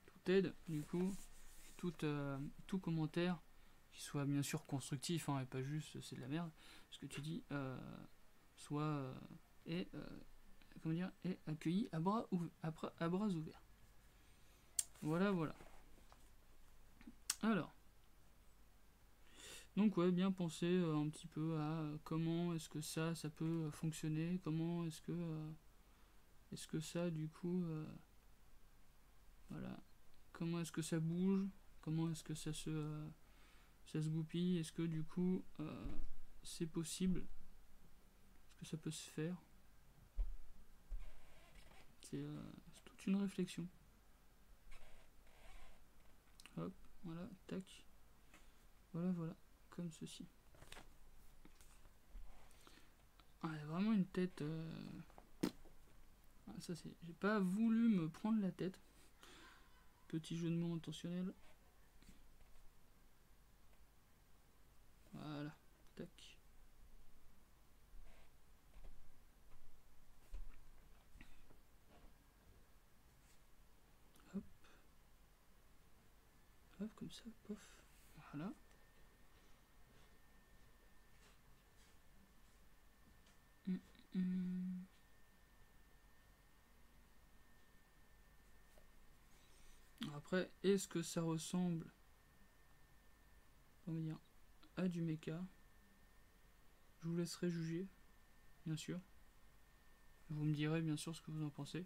toute aide du coup, tout commentaire qui soit bien sûr constructif, hein, et pas juste c'est de la merde ce que tu dis, soit comment dire, est accueilli à bras ouverts. Voilà, voilà. Alors, donc ouais, bien penser un petit peu à comment est-ce que ça peut fonctionner, comment est-ce que ça du coup voilà, comment est-ce que ça bouge, comment est-ce que ça se goupille, est-ce que du coup c'est possible, est-ce que ça peut se faire, c'est toute une réflexion. Hop, voilà, tac, voilà, voilà, comme ceci. Ah, il y a vraiment une tête. Ah, ça c'est. J'ai pas voulu me prendre la tête. Petit jeu de mots intentionnel. Voilà, tac. Hop. Hop, comme ça, pof. Voilà. Après, est-ce que ça ressemble, on va dire, à du mecha? Je vous laisserai juger, bien sûr. Vous me direz bien sûr ce que vous en pensez.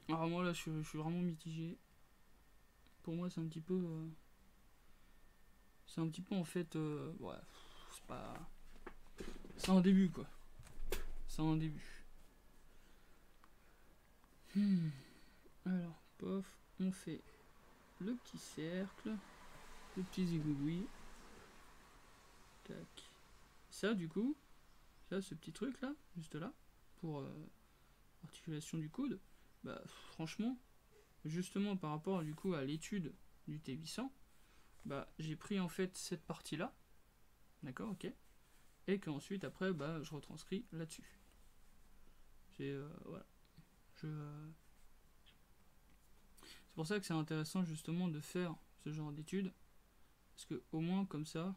Alors moi là, je suis vraiment mitigé. Pour moi, c'est un petit peu, en fait, ouais, c'est pas, c'est un début quoi. C'est un début. Alors, pof, on fait le petit cercle, le petit zigouigoui. Tac. Ça, du coup, ça, ce petit truc là, juste là, pour articulation du coude, bah franchement, justement par rapport du coup à l'étude du T800, bah j'ai pris en fait cette partie là, d'accord, ok, et qu'ensuite après bah je retranscris là-dessus. C'est voilà, c'est pour ça que c'est intéressant justement de faire ce genre d'études, parce que au moins comme ça,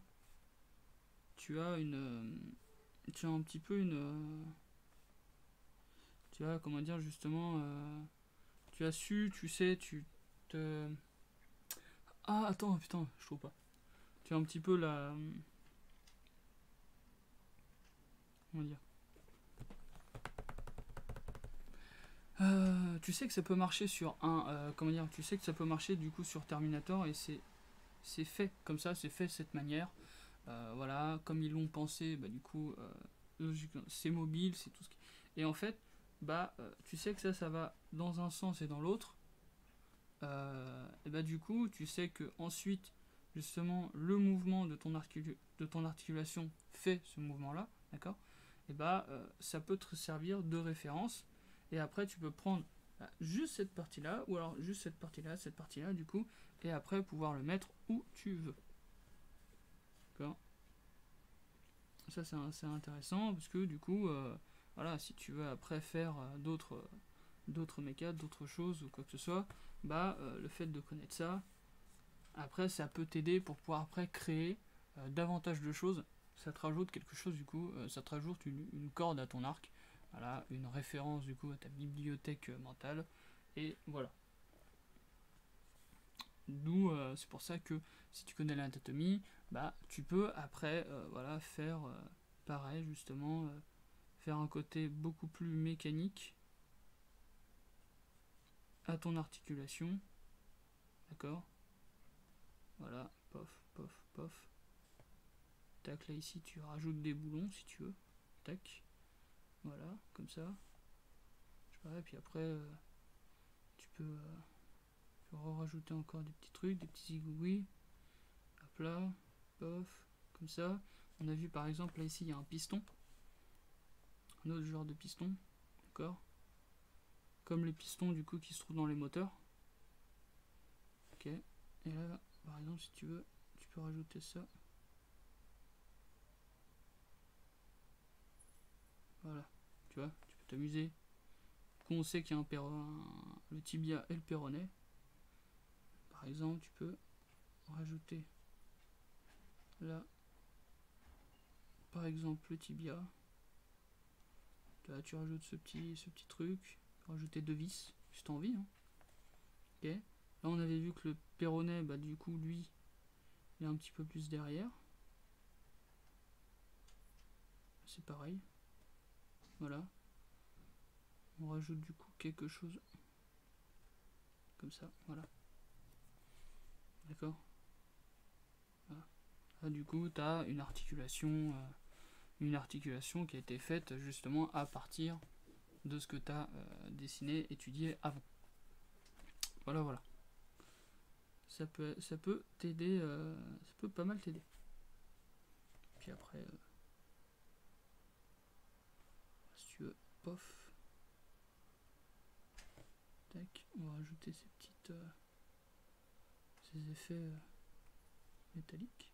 tu as un petit peu tu as comment dire justement, tu as su, tu sais, tu te, ah attends putain, je trouve pas. Tu as un petit peu la, comment dire, tu sais que ça peut marcher sur comment dire, tu sais que ça peut marcher du coup sur Terminator, et c'est fait comme ça, c'est fait de cette manière. Voilà, comme ils l'ont pensé, bah du coup, c'est mobile, c'est tout ce qui. Et en fait, bah tu sais que ça va dans un sens et dans l'autre. Et bah du coup, tu sais que ensuite, justement, le mouvement de ton articulation fait ce mouvement-là, d'accord. Et bah ça peut te servir de référence. Et après, tu peux prendre juste cette partie-là, ou alors juste cette partie-là, du coup, et après pouvoir le mettre où tu veux. D'accord. Ça, c'est intéressant, parce que du coup, voilà, si tu veux après faire d'autres mécas, d'autres choses ou quoi que ce soit, bah le fait de connaître ça, après ça peut t'aider pour pouvoir après créer davantage de choses. Ça te rajoute quelque chose du coup, ça te rajoute une corde à ton arc, voilà, une référence du coup à ta bibliothèque mentale, et voilà. D'où c'est pour ça que si tu connais l'anatomie, bah tu peux après voilà faire pareil justement, faire un côté beaucoup plus mécanique à ton articulation, d'accord. Voilà, pof, pof, pof. Tac, là ici tu rajoutes des boulons si tu veux. Tac. Voilà, comme ça. Je sais pas, et puis après, tu peux rajouter encore des petits trucs, des petits zigouis. Hop là, pof, comme ça. On a vu par exemple, là ici, il y a un piston. Un autre genre de piston, d'accord? Comme les pistons du coup qui se trouvent dans les moteurs. Ok, et là, par exemple, si tu veux, tu peux rajouter ça. Voilà, tu vois, tu peux t'amuser. Du coup, on sait qu'il y a le tibia et le péroné. Par exemple, tu peux rajouter là, par exemple, le tibia. Là, tu rajoutes ce petit truc. Rajouter 2 vis, si t'as envie. Hein. Ok. Là, on avait vu que le péroné, bah, du coup, lui, il est un petit peu plus derrière. C'est pareil. Voilà. On rajoute du coup quelque chose comme ça. Voilà. D'accord. Voilà. Là, du coup, tu as une articulation qui a été faite justement à partir de ce que tu as dessiné, étudié avant. Voilà, voilà. Ça peut t'aider, ça peut pas mal t'aider. Puis après, si tu veux, pof. Tac, on va rajouter ces effets métalliques.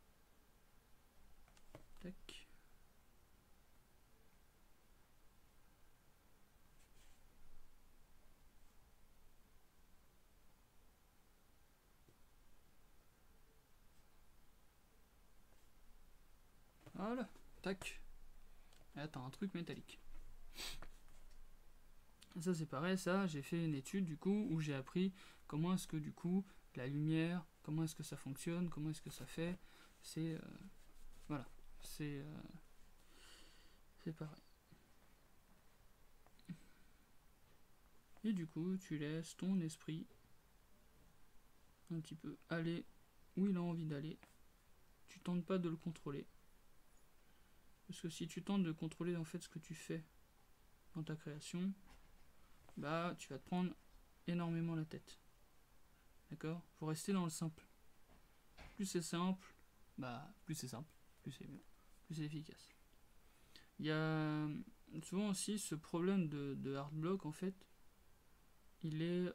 Tac. Voilà, tac. Et là, t'as un truc métallique. Ça, c'est pareil, ça, j'ai fait une étude, du coup, où j'ai appris comment est-ce que, du coup, la lumière, comment est-ce que ça fonctionne, comment est-ce que ça fait. C'est... voilà. C'est pareil. Et du coup, tu laisses ton esprit un petit peu aller où il a envie d'aller. Tu tentes pas de le contrôler. Parce que si tu tentes de contrôler en fait ce que tu fais dans ta création, bah tu vas te prendre énormément la tête. D'accord? Faut rester dans le simple. Plus c'est simple, bah plus c'est simple, plus c'est mieux, plus c'est efficace. Il y a souvent aussi ce problème de hard block en fait. Il est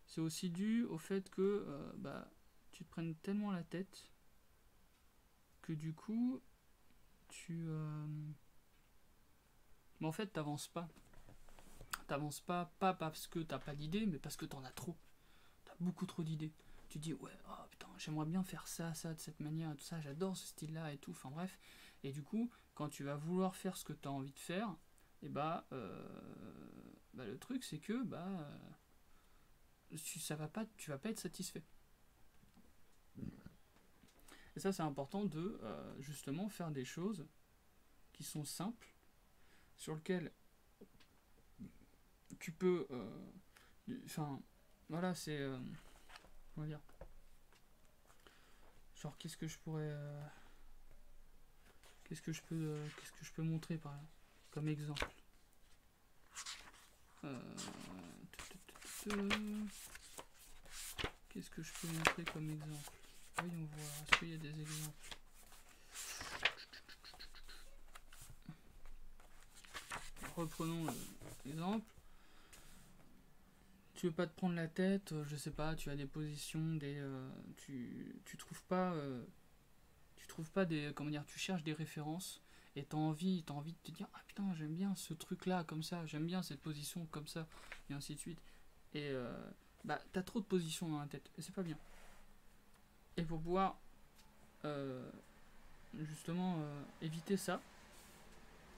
c'est aussi dû au fait que bah tu te prennes tellement la tête que du coup mais en fait t'avances pas. T'avances pas parce que t'as pas d'idées, mais parce que t'en as trop. T'as beaucoup trop d'idées. Tu dis ouais, oh putain, j'aimerais bien faire ça de cette manière, tout ça, j'adore ce style-là et tout, enfin bref. Et du coup, quand tu vas vouloir faire ce que t'as envie de faire, et bah le truc c'est que tu vas pas être satisfait. Et ça c'est important de justement faire des choses qui sont simples, sur lesquelles tu peux enfin voilà, c'est comment dire, genre qu'est-ce que je peux montrer par là comme exemple. Qu'est-ce que je peux montrer comme exemple? Voyons voir, est-ce qu'il y a des exemples? Reprenons l'exemple. Tu veux pas te prendre la tête, je sais pas, tu as des positions, tu trouves pas des, comment dire, tu cherches des références et t'as envie de te dire ah putain j'aime bien ce truc là comme ça, j'aime bien cette position comme ça et ainsi de suite. Et t'as trop de positions dans la tête et c'est pas bien. Et pour pouvoir justement éviter ça,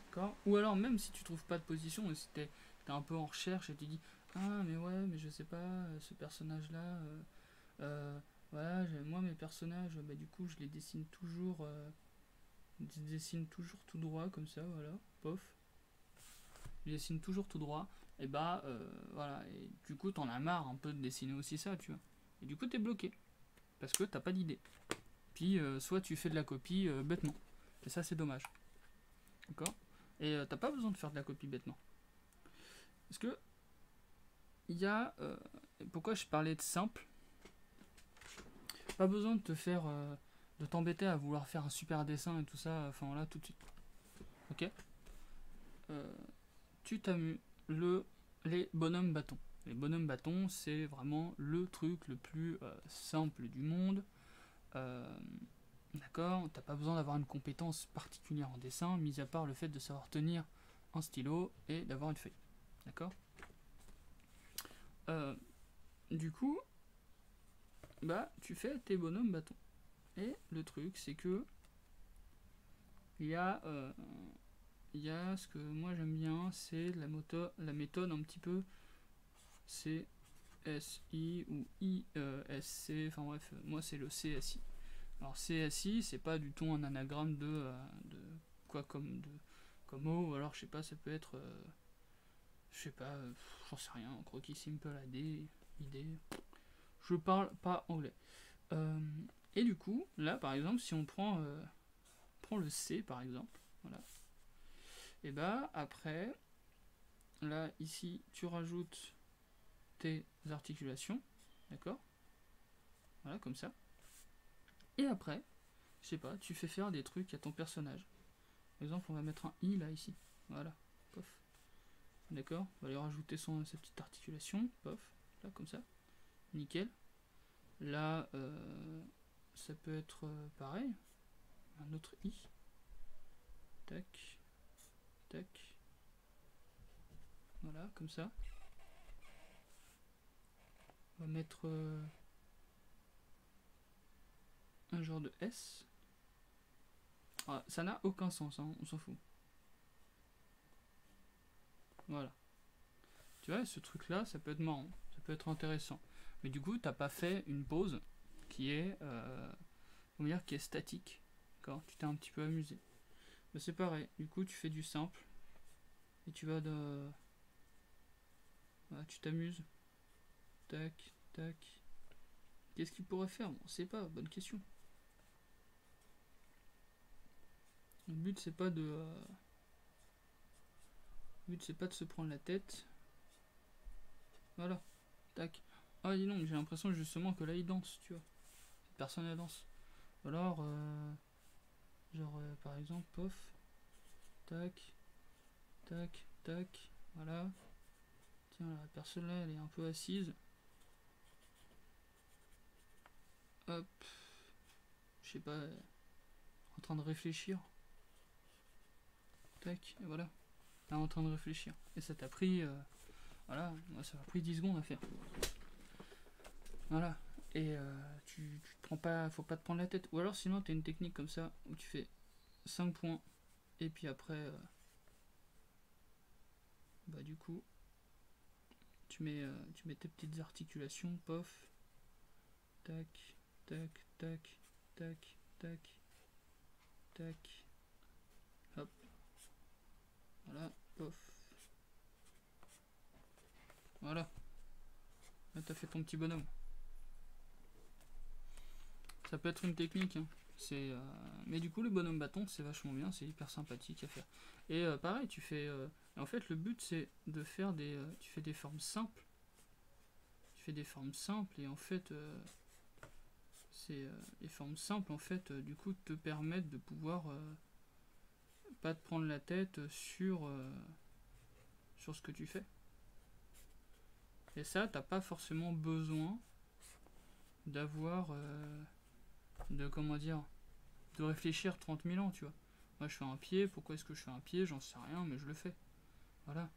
d'accord, ou alors même si tu trouves pas de position et si t'es un peu en recherche et tu dis ah mais ouais mais je sais pas ce personnage là voilà, moi mes personnages du coup je les dessine toujours tout droit comme ça, voilà, pof, je dessine toujours tout droit, et voilà, et du coup t'en as marre un peu de dessiner aussi ça, tu vois, et du coup t'es bloqué. parce que t'as pas d'idée. Puis soit tu fais de la copie bêtement, et ça c'est dommage. D'accord. Et t'as pas besoin de faire de la copie bêtement. Parce que il y a... pourquoi je parlais de simple? Pas besoin de te faire... de t'embêter à vouloir faire un super dessin et tout ça, enfin voilà, tout de suite. Ok. Tu t'amuses les bonhommes bâtons. Les bonhommes bâtons, c'est vraiment le truc le plus simple du monde. D'accord. T'as pas besoin d'avoir une compétence particulière en dessin, mis à part le fait de savoir tenir un stylo et d'avoir une feuille. D'accord. Du coup, bah, tu fais tes bonhommes bâtons. Et le truc, c'est que il y a ce que moi j'aime bien, c'est la méthode un petit peu CSI ou ISC, enfin bref, moi c'est le CSI. Alors CSI, c'est pas du tout un anagramme de quoi comme mot, ou alors je sais pas, ça peut être je sais pas, j'en sais rien, croquis simple AD, idée. Je parle pas anglais. Et du coup, là par exemple, si on prend le C par exemple, voilà. Et bah après, là ici, tu rajoutes tes articulations, d'accord? Voilà, comme ça. Et après, je sais pas, tu fais faire des trucs à ton personnage. Par exemple, on va mettre un I là ici. Voilà, pof. D'accord. On va lui rajouter sa petite articulation, pof, là comme ça. Nickel. Là, ça peut être pareil. Un autre I. Tac, tac. Voilà, comme ça. On va mettre un genre de S. Ah, ça n'a aucun sens, hein, on s'en fout. Voilà. Tu vois, ce truc-là, ça peut être marrant, ça peut être intéressant. Mais du coup, t'as pas fait une pause qui est, comment dire, qui est statique. D'accord. Tu t'es un petit peu amusé. Mais c'est pareil. Du coup, tu fais du simple et tu vas de, voilà, tu t'amuses. Tac, tac. Qu'est-ce qu'il pourrait faire? On sait pas. Bonne question. Le but c'est pas de, le but c'est pas de se prendre la tête. Voilà. Tac. Ah dis donc, j'ai l'impression justement que là il danse, tu vois. Personne ne danse. Alors, genre par exemple, pof, tac, tac, tac, voilà. Tiens, la personne là, elle est un peu assise. Hop, je sais pas, en train de réfléchir. Tac, et voilà. Là, en train de réfléchir. Et ça t'a pris, voilà, moi ça m'a pris 10 secondes à faire. Voilà. Et tu te prends pas, faut pas te prendre la tête. Ou alors sinon, t'as une technique comme ça où tu fais 5 points. Et puis après, bah du coup, tu mets tes petites articulations, pof, tac, tac, tac, tac, tac, tac, hop, voilà, pof, voilà. Là, t'as fait ton petit bonhomme. Ça peut être une technique, hein. Mais du coup, le bonhomme bâton, c'est vachement bien, c'est hyper sympathique à faire. Et pareil, tu fais. En fait, le but, c'est de faire des. Tu fais des formes simples. Tu fais des formes simples, et en fait, les formes simples, en fait, du coup, te permettent de pouvoir pas te prendre la tête sur ce que tu fais. Et ça, t'as pas forcément besoin d'avoir. De comment dire, de réfléchir 30 000 ans, tu vois. Moi, je fais un pied, pourquoi est-ce que je fais un pied? J'en sais rien, mais je le fais. Voilà.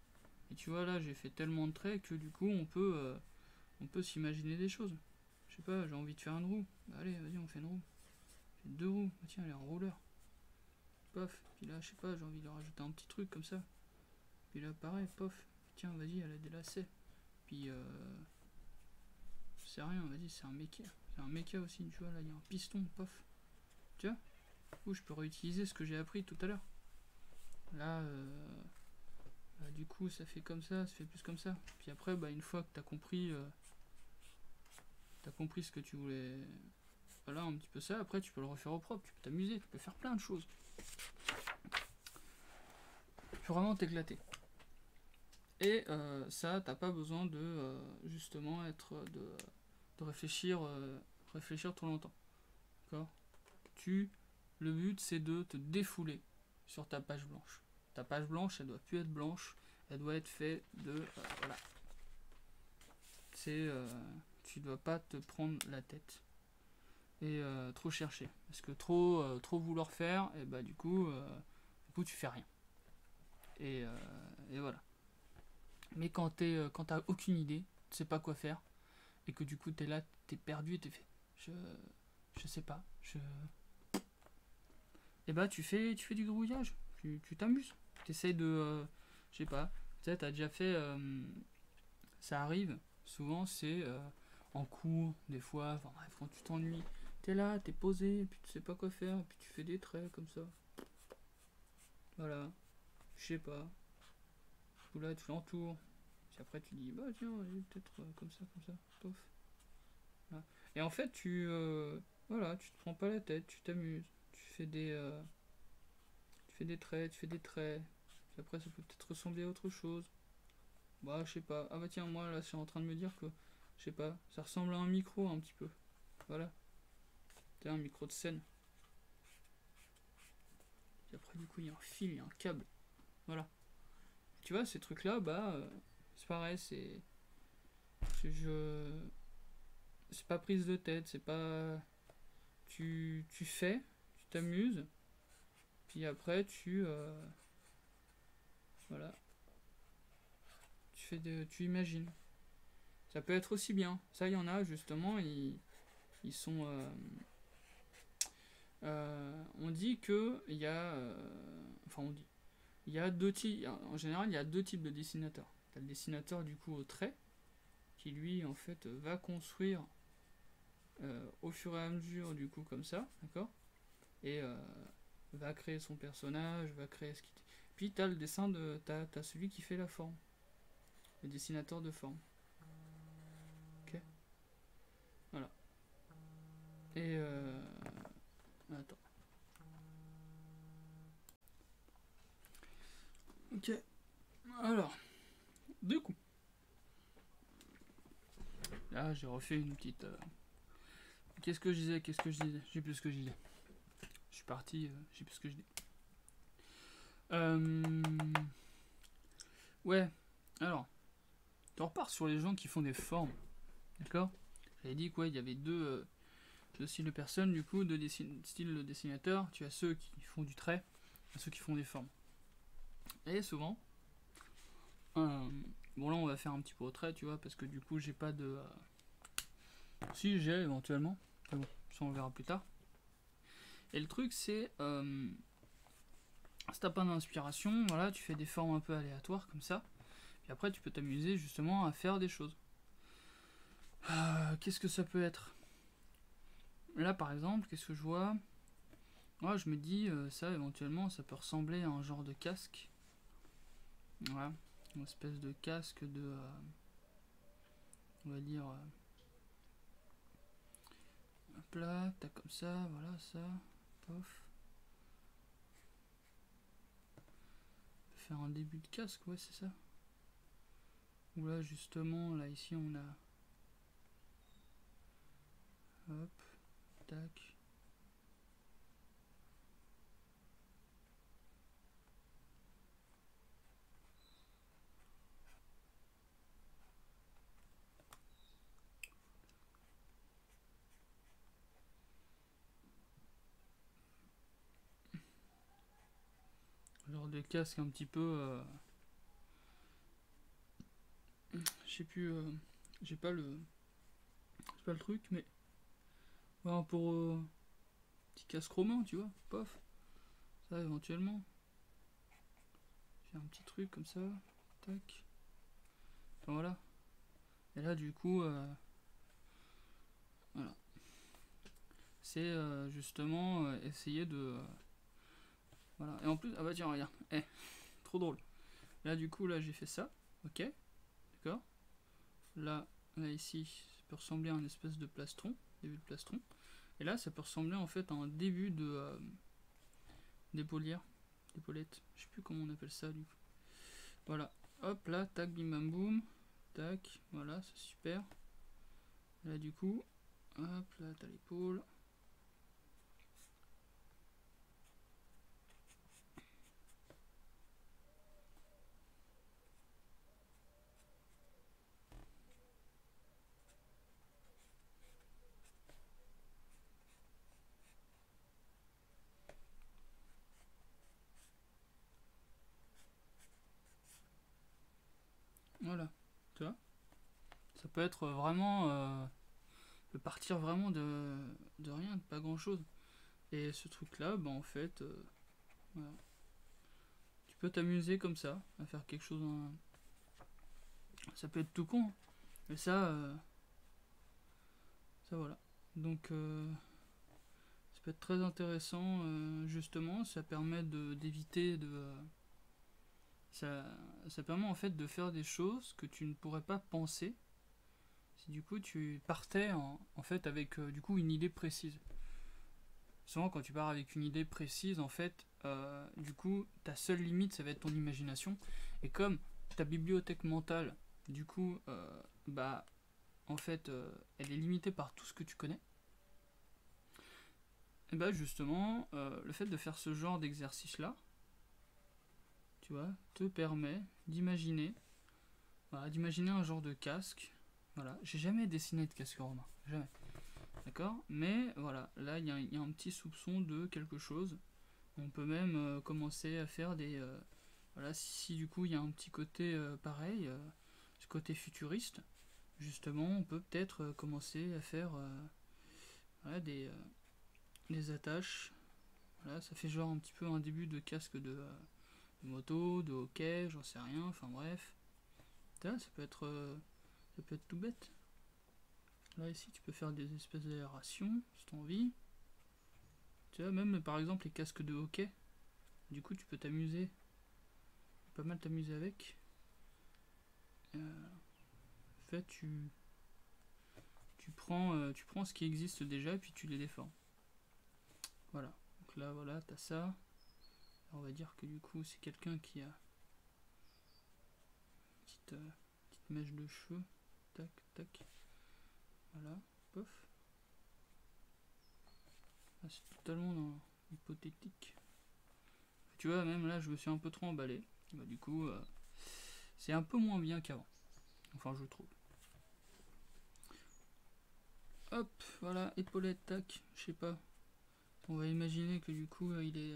Et tu vois, là, j'ai fait tellement de traits que du coup, on peut s'imaginer des choses. Je sais pas, j'ai envie de faire une roue. Bah, allez, vas-y, on fait une roue. J'ai 2 roues. Bah, tiens, elle est en rouleur. Pof. Puis là, je sais pas, j'ai envie de rajouter un petit truc comme ça. Puis là, pareil, pof. Tiens, vas-y, elle a des lacets. Puis, je sais rien, vas-y, c'est un mecha. C'est un mecha aussi, tu vois, là, il y a un piston, pof. Tu vois? Du coup, je peux réutiliser ce que j'ai appris tout à l'heure. Là, bah, du coup, ça fait comme ça fait plus comme ça. Puis après, bah, une fois que t'as compris ce que tu voulais, voilà un petit peu ça. Après, tu peux le refaire au propre, tu peux t'amuser, tu peux faire plein de choses. Tu peux vraiment t'éclater. Et ça, t'as pas besoin de justement de réfléchir trop longtemps. D'accord. Le but, c'est de te défouler sur ta page blanche. Ta page blanche, elle doit plus être blanche, elle doit être faite de voilà. Tu dois pas te prendre la tête et trop chercher, parce que trop vouloir faire, et bah du coup tu fais rien. Et voilà. Mais quand t'as aucune idée, tu sais pas quoi faire, et que du coup t'es là, t'es perdu, t'es fait, je sais pas, et bah tu fais du grouillage, tu t'amuses, t'essayes de, je sais pas, tu sais, t'as déjà fait, ça arrive, souvent c'est en cours, des fois, enfin bref, quand tu t'ennuies, t'es là, t'es posé, et puis tu sais pas quoi faire, et puis tu fais des traits comme ça, voilà, je sais pas, ou là tu l'entoures, puis après tu dis, bah tiens, peut-être comme ça, pof, voilà. Et en fait voilà, tu te prends pas la tête, tu t'amuses, tu fais des traits, puis après ça peut peut-être ressembler à autre chose. Bah, je sais pas. Ah bah tiens, moi là, je suis en train de me dire que, je sais pas, ça ressemble à un micro un petit peu. Voilà. C'est un micro de scène. Et après, du coup, il y a un fil, il y a un câble. Voilà. Tu vois, ces trucs-là, bah, c'est pareil, c'est pas prise de tête, c'est pas. Tu fais, tu t'amuses, puis après, voilà. Tu imagines. Ça peut être aussi bien. Ça, il y en a, justement, ils sont. On dit que il y a. Enfin, on dit. Il y a deux types. En général, il y a deux types de dessinateurs. Tu as le dessinateur du coup au trait, qui lui en fait va construire au fur et à mesure du coup comme ça, d'accord. Et va créer son personnage, va créer ce qui. Puis t'as le dessin t'as celui qui fait la forme, le dessinateur de forme. Ok. Voilà. Et attends. Ok. Alors, du coup. Là, j'ai refait une petite. Qu'est-ce que je disais J'ai plus ce que je disais. Je suis parti, j'ai plus ce que je dis. Ouais, alors, tu repars sur les gens qui font des formes, d'accord. J'avais dit quoi, il y avait deux styles de personnes, du coup, deux styles de dessinateurs. Tu as ceux qui font du trait, et ceux qui font des formes. Et souvent, bon là on va faire un petit peu au trait, tu vois, parce que du coup j'ai pas de... si j'ai éventuellement, mais bon, ça on verra plus tard. Et le truc c'est... si t'as pas d'inspiration, voilà, tu fais des formes un peu aléatoires comme ça. Et après, tu peux t'amuser justement à faire des choses. Qu'est-ce que ça peut être? Là, par exemple, qu'est-ce que je vois? Moi, je me dis, ça, éventuellement, ça peut ressembler à un genre de casque. Voilà. Une espèce de casque de... on va dire... hop là, t'as comme ça, voilà, ça. Pof. Faire un début de casque, ouais, c'est ça. Ou là, justement, là, ici, on a... hop, tac. Genre de casque un petit peu... je sais plus... j'ai pas le... c'est pas le truc, mais... voilà, pour... petit casque romain, tu vois, pof. Ça, éventuellement. J'ai un petit truc comme ça. Tac. Enfin, voilà. Et là, du coup... voilà. C'est justement essayer de... voilà. Et en plus... ah bah tiens, regarde. Trop drôle. Là, du coup, là, j'ai fait ça. Ok. D'accord. Là ici, ça peut ressembler à une espèce de plastron. Début de plastron. Et là, ça peut ressembler en fait à un début de d'épaulière, d'épaulette. Je sais plus comment on appelle ça du coup. Voilà. Hop là, tac, bim bam boum. Tac, voilà, c'est super. Là du coup, hop là, t'as l'épaule. Voilà, tu vois. Ça peut être vraiment de partir vraiment de rien, de pas grand chose. Et ce truc là, bah en fait, voilà. Tu peux t'amuser comme ça, à faire quelque chose. Ça peut être tout con, hein. Mais ça voilà. Donc ça peut être très intéressant, justement. Ça permet d'éviter ça, ça permet en fait de faire des choses que tu ne pourrais pas penser si du coup tu partais en fait avec du coup une idée précise. Souvent quand tu pars avec une idée précise en fait, du coup ta seule limite ça va être ton imagination. Et comme ta bibliothèque mentale du coup bah en fait elle est limitée par tout ce que tu connais, et bah justement le fait de faire ce genre d'exercice là, tu vois, te permet d'imaginer, voilà, d'imaginer un genre de casque. Voilà, j'ai jamais dessiné de casque romain, jamais. D'accord. Mais voilà, là il y a un petit soupçon de quelque chose. On peut même commencer à faire des. Voilà, si du coup il y a un petit côté pareil, ce côté futuriste, justement, on peut peut-être commencer à faire voilà, des attaches. Voilà, ça fait genre un petit peu un début de casque de moto, de hockey, j'en sais rien, enfin bref. Ça ça peut être tout bête. Là ici tu peux faire des espèces d'aération si t'as envie. Tu vois, même par exemple les casques de hockey, du coup tu peux t'amuser, pas mal t'amuser avec. En fait tu prends ce qui existe déjà et puis tu les déformes. Voilà, donc là voilà, t'as ça. Alors, on va dire que du coup c'est quelqu'un qui a une petite mèche de cheveux. Tac, tac. Voilà, pof. Là, c'est totalement dans hypothétique. Tu vois, même là je me suis un peu trop emballé. Bah, du coup, c'est un peu moins bien qu'avant. Enfin, je trouve. Hop, voilà, épaulette, tac, je sais pas. On va imaginer que du coup, il est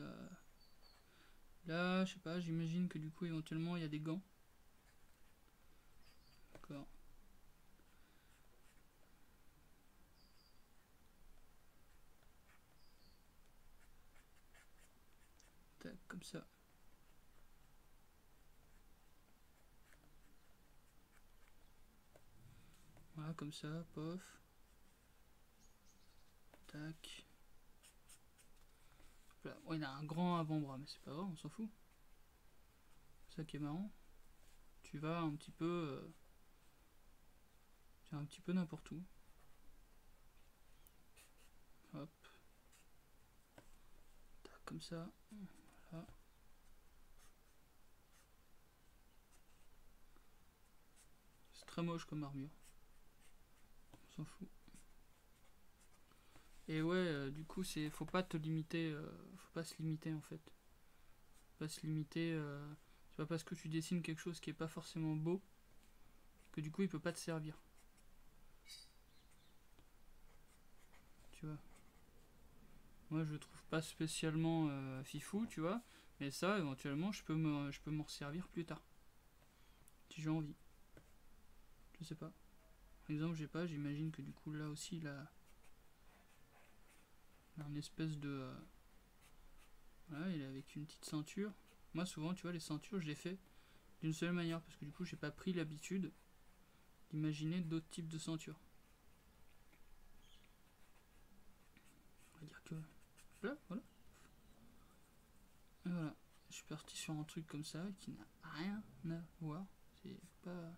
là, je sais pas, j'imagine que du coup, éventuellement, il y a des gants. D'accord. Tac, comme ça. Voilà, comme ça, pof. Tac. Là. Ouais, il a un grand avant-bras, mais c'est pas grave, on s'en fout. C'est ça qui est marrant. Tu vas un petit peu. Tu vas un petit peu n'importe où. Hop. Tac, comme ça. Voilà. C'est très moche comme armure. On s'en fout. Et ouais, du coup, faut pas te limiter, faut pas se limiter en fait. Faut pas se limiter. C'est pas parce que tu dessines quelque chose qui est pas forcément beau que du coup il peut pas te servir. Tu vois. Moi, je trouve pas spécialement fifou, tu vois. Mais ça, éventuellement, je peux m'en resservir plus tard, si j'ai envie. Je sais pas. Par exemple, j'ai pas, j'imagine que du coup là aussi, il a une espèce de. Voilà, il est avec une petite ceinture. Moi, souvent, tu vois, les ceintures, je les fais d'une seule manière parce que du coup, j'ai pas pris l'habitude d'imaginer d'autres types de ceintures. On va dire que. Là, voilà. Et voilà. Je suis parti sur un truc comme ça qui n'a rien à voir. C'est pas.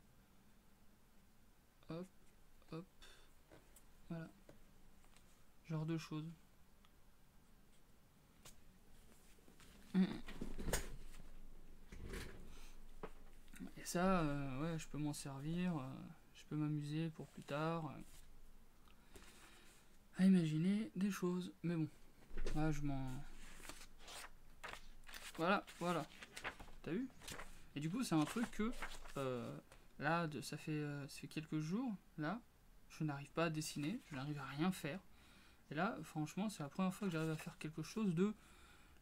Hop, hop. Voilà. genre de choses. Et ça, ouais, je peux m'en servir, je peux m'amuser pour plus tard, à imaginer des choses. Mais bon, là, je m'en... Voilà, voilà. T'as vu? Et du coup, c'est un truc que, là, ça fait quelques jours, là, je n'arrive pas à dessiner, je n'arrive à rien faire. Et là, franchement, c'est la première fois que j'arrive à faire quelque chose de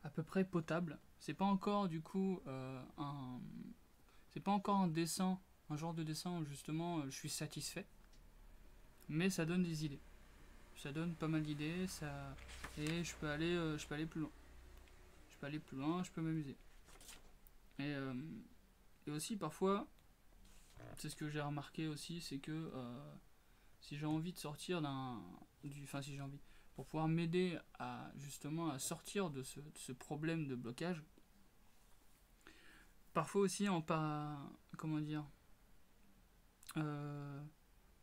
à peu près potable. C'est pas encore, du coup, c'est pas encore un dessin, un genre de dessin où, justement, je suis satisfait. Mais ça donne des idées. Ça donne pas mal d'idées, ça... Et je peux aller plus loin. Je peux aller plus loin, je peux m'amuser. Et aussi, parfois, c'est ce que j'ai remarqué aussi, c'est que si j'ai envie de sortir enfin, si j'ai envie, pour pouvoir m'aider à justement à sortir de ce problème de blocage, parfois aussi comment dire,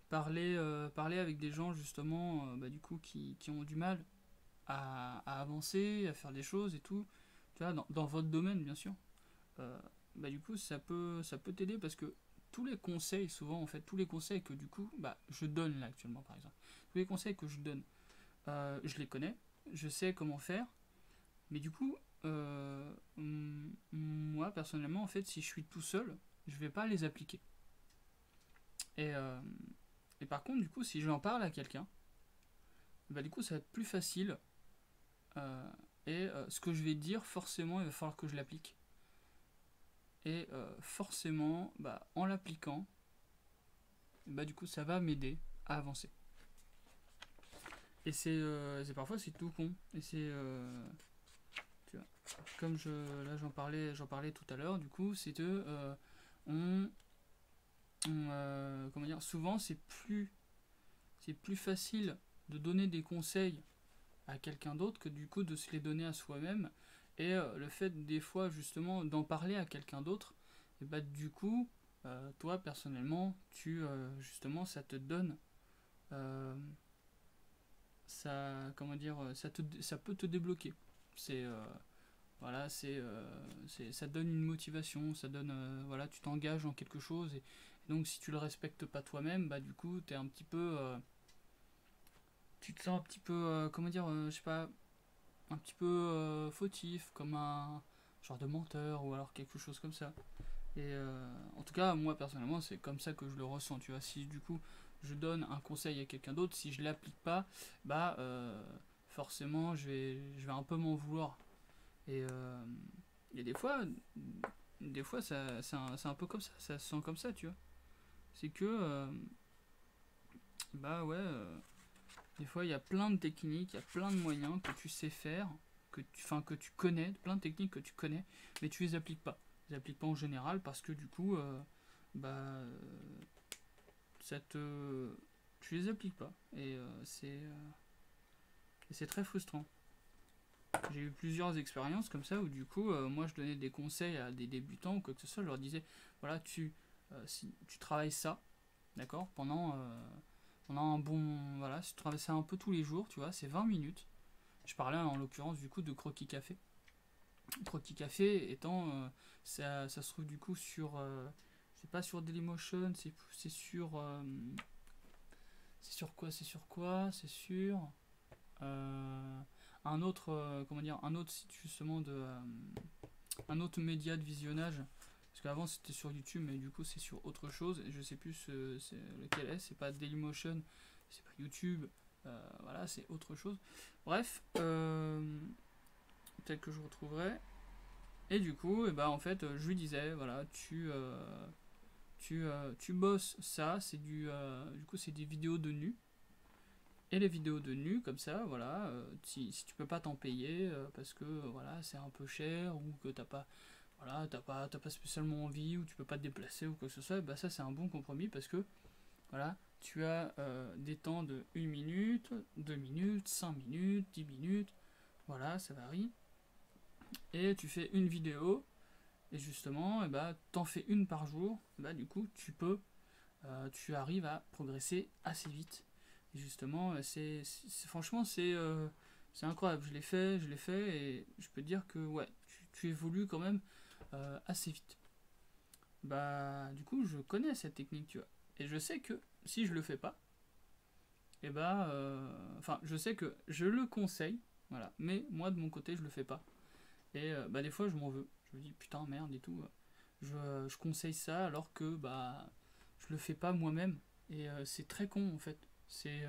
parler avec des gens justement, du coup, qui ont du mal à avancer, à faire des choses et tout, tu vois, dans votre domaine bien sûr. Du coup, ça peut t'aider parce que tous les conseils, souvent en fait, tous les conseils que du coup, je donne là actuellement par exemple, tous les conseils que je donne, je les connais, je sais comment faire, mais du coup, moi personnellement, en fait, si je suis tout seul, je vais pas les appliquer. Et, euh, et par contre, du coup, si j'en parle à quelqu'un, du coup, ça va être plus facile. Ce que je vais dire, forcément, il va falloir que je l'applique. Et forcément, en l'appliquant, du coup, ça va m'aider à avancer. Et c'est parfois c'est tout con. Et tu vois, comme là j'en parlais tout à l'heure. Du coup, c'est de comment dire, souvent c'est plus facile de donner des conseils à quelqu'un d'autre que du coup de se les donner à soi-même. Et le fait des fois justement d'en parler à quelqu'un d'autre, et du coup, toi personnellement, justement ça te donne, comment dire, ça peut te débloquer. C'est voilà, ça donne une motivation, ça donne, voilà, tu t'engages dans quelque chose et donc si tu le respectes pas toi-même, du coup t'es un petit peu, tu te sens un petit peu, comment dire, je sais pas, un petit peu fautif, comme un genre de menteur ou alors quelque chose comme ça. Et en tout cas, moi personnellement, c'est comme ça que je le ressens. Tu vois, si du coup je donne un conseil à quelqu'un d'autre, si je l'applique pas, forcément, je vais un peu m'en vouloir. Et des fois, c'est un peu comme ça se sent comme ça, tu vois. C'est que, ouais. Des fois, il y a plein de techniques, il y a plein de moyens que tu sais faire, que tu connais, plein de techniques que tu connais, mais tu les appliques pas. Tu les appliques pas en général parce que du coup, bah, tu les appliques pas. Et c'est très frustrant. J'ai eu plusieurs expériences comme ça où du coup, moi je donnais des conseils à des débutants ou quoi que ce soit, je leur disais, voilà, si tu travailles ça, d'accord, pendant un bon, voilà, si tu travailles ça un peu tous les jours, tu vois, c'est 20 minutes. Je parlais en l'occurrence du coup de Croquis Café. Croquis Café étant, ça se trouve du coup sur, c'est pas sur Dailymotion, c'est sur, c'est sur quoi, c'est sur un autre, comment dire, un autre site justement un autre média de visionnage. Parce qu'avant c'était sur YouTube, mais du coup c'est sur autre chose. Et je sais plus lequel est. C'est pas Dailymotion, c'est pas YouTube. Voilà, c'est autre chose. Bref, peut-être que je retrouverai. Et du coup, en fait, je lui disais, voilà, tu bosses ça, du coup, c'est des vidéos de nu. Et les vidéos de nu, comme ça, voilà, si tu peux pas t'en payer parce que voilà, c'est un peu cher ou que voilà, t'as pas spécialement envie ou tu peux pas te déplacer ou quoi que ce soit, ça c'est un bon compromis parce que voilà, tu as des temps de 1 minute, 2 minutes, 5 minutes, 10 minutes, voilà, ça varie. Et tu fais une vidéo et justement, t'en fais une par jour, du coup tu arrives à progresser assez vite. Et justement, franchement, c'est incroyable. Je l'ai fait, et je peux te dire que ouais, tu évolues quand même assez vite. Bah, du coup, je connais cette technique, tu vois. Et je sais que si je le fais pas, et bah, enfin, je sais que je le conseille, voilà. Mais moi, de mon côté, je le fais pas. Et bah, des fois, je m'en veux. Je me dis, putain, merde et tout. Je conseille ça alors que bah, je le fais pas moi-même. Et c'est très con, en fait. C'est